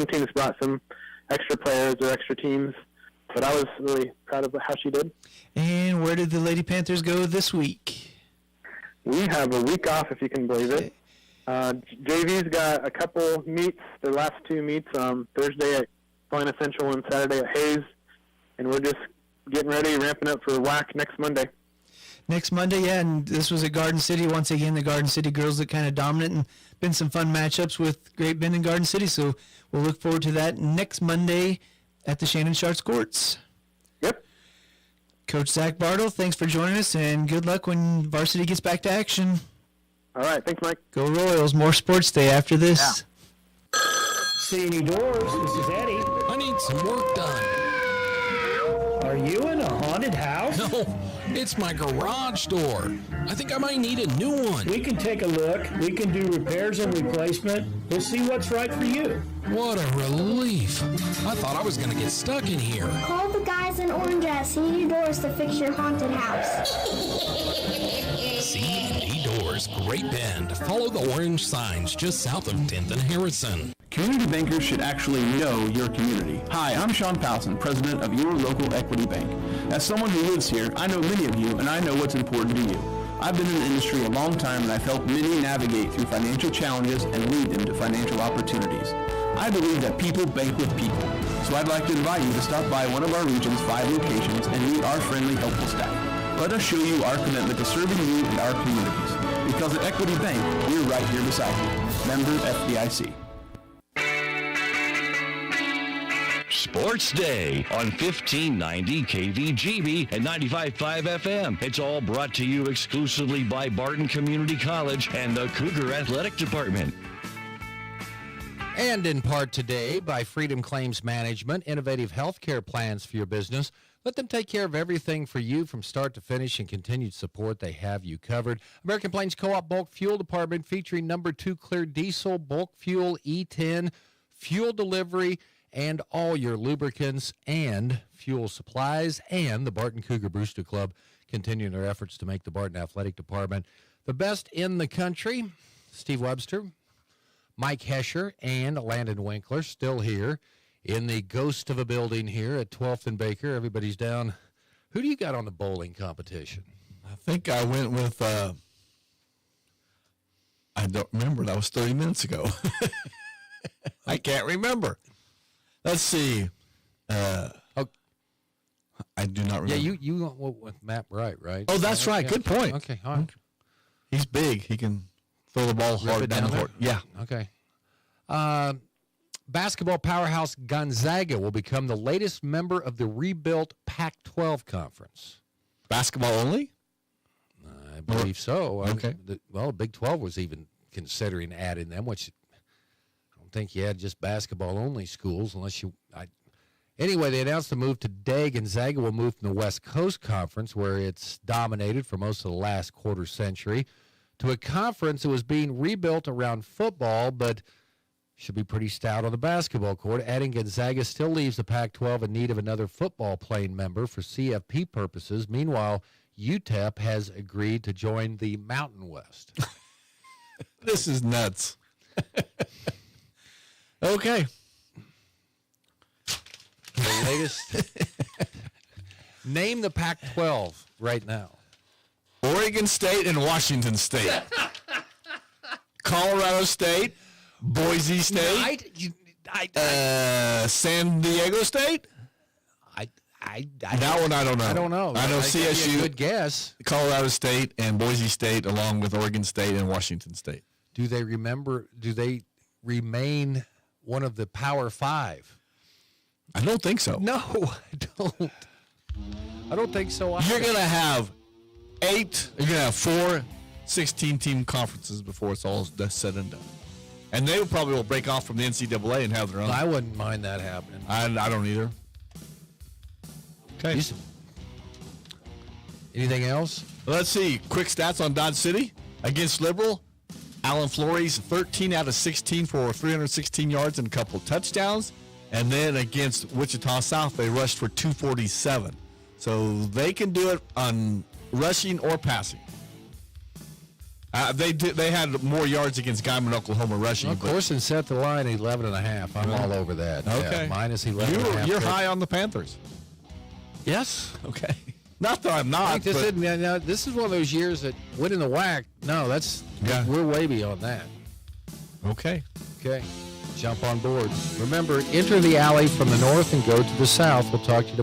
Speaker 8: teams brought some extra players or extra teams. But I was really proud of how she did.
Speaker 11: And where did the Lady Panthers go this week?
Speaker 8: We have a week off, if you can believe it. JV's got a couple meets, their last 2 meets, Thursday at Salina Central and Saturday at Hayes. And we're just getting ready, ramping up for WAC next Monday.
Speaker 11: Next Monday, yeah, and this was at Garden City. Once again, the Garden City girls look kind of dominant, and been some fun matchups with Great Bend and Garden City. So we'll look forward to that next Monday at the Shannon Schartz Courts.
Speaker 8: Yep.
Speaker 11: Coach Zach Bartle, thanks for joining us, and good luck when varsity gets back to action.
Speaker 8: All right, thanks, Mike.
Speaker 11: Go Royals. More sports day after this.
Speaker 16: Yeah. Seeing doors, this is Eddie.
Speaker 14: I need some work done.
Speaker 16: Are you in a haunted house?
Speaker 14: No, it's my garage door. I think I might need a new one.
Speaker 16: We can take a look. We can do repairs and replacement. We'll see what's right for you.
Speaker 14: What a relief. I thought I was going to get stuck in here.
Speaker 17: Call the guys in orange at CD Doors to fix your haunted house.
Speaker 14: C&D Doors, Great Bend. Follow the orange signs just south of 10th and Harrison.
Speaker 15: Community bankers should actually know your community. Hi, I'm Sean Powson, president of your local equity bank. As someone who lives here, I know many of you and I know what's important to you. I've been in the industry a long time and I've helped many navigate through financial challenges and lead them to financial opportunities. I believe that people bank with people. So I'd like to invite you to stop by one of our region's 5 locations and meet our friendly, helpful staff. Let us show you our commitment to serving you and our communities. Because at Equity Bank, we're right here beside you. Member FDIC.
Speaker 20: Sports Day on 1590 KVGB and 95.5 FM. It's all brought to you exclusively by Barton Community College and the Cougar Athletic Department.
Speaker 10: And in part today by Freedom Claims Management, innovative healthcare plans for your business. Let them take care of everything for you from start to finish, and continued support. They have you covered. American Plains Co-op Bulk Fuel Department featuring number 2 clear diesel, bulk fuel, E10, fuel delivery, and all your lubricants and fuel supplies. And the Barton Cougar Booster Club continuing their efforts to make the Barton Athletic Department the best in the country. Steve Webster, Mike Hesher, and Landon Winkler still here in the ghost of a building here at 12th and Baker. Everybody's down. Who do you got on the bowling competition?
Speaker 2: I think I went with, I don't remember. That was 30 minutes ago. I can't remember. Let's see. I do not remember.
Speaker 10: Yeah, you went with Matt Bright, right?
Speaker 2: Oh, that's right. Good point.
Speaker 10: Okay, all right.
Speaker 2: He's big. He can throw the ball hard down the court. Yeah.
Speaker 10: Okay. Basketball powerhouse Gonzaga will become the latest member of the rebuilt Pac-12 conference.
Speaker 2: Basketball only?
Speaker 10: I believe so.
Speaker 2: Okay.
Speaker 10: The Big 12 was even considering adding them, which I don't think you had just basketball-only schools unless you Anyway, they announced the move today. Gonzaga will move from the West Coast Conference, where it's dominated for most of the last quarter century, to a conference that was being rebuilt around football, but should be pretty stout on the basketball court. Adding Gonzaga still leaves the Pac-12 in need of another football-playing member for CFP purposes. Meanwhile, UTEP has agreed to join the Mountain West.
Speaker 2: This is nuts. Okay.
Speaker 10: The latest. Name the Pac-12 right now.
Speaker 2: Oregon State and Washington State. Colorado State, Boise State, San Diego State. That one I don't know.
Speaker 10: I don't know.
Speaker 2: I know CSU.
Speaker 10: Good guess.
Speaker 2: Colorado State and Boise State, along with Oregon State and Washington State.
Speaker 10: Do they remain one of the Power Five?
Speaker 2: I don't think so.
Speaker 10: No, I don't. I don't think so either.
Speaker 2: You're going to have 4 16-team conferences before it's all said and done. And they probably will break off from the NCAA and have their own.
Speaker 10: I wouldn't mind that happening.
Speaker 2: I don't either. Okay.
Speaker 10: Anything else?
Speaker 2: Let's see. Quick stats on Dodge City. Against Liberal, Alan Flores, 13 out of 16 for 316 yards and a couple touchdowns. And then against Wichita South, they rushed for 247. So they can do it on rushing or passing. They had more yards against Guyman, Oklahoma rushing.
Speaker 10: Of course, and set the line 11.5. I'm all over that.
Speaker 2: Okay.
Speaker 10: Yeah, minus 11.5.
Speaker 2: You're high on the Panthers.
Speaker 10: Yes.
Speaker 2: Okay. Not that I'm not.
Speaker 10: This is one of those years that winning the WAC. No, we're way beyond that.
Speaker 2: Okay.
Speaker 10: Jump on board. Remember, enter the alley from the north and go to the south. We'll talk to you.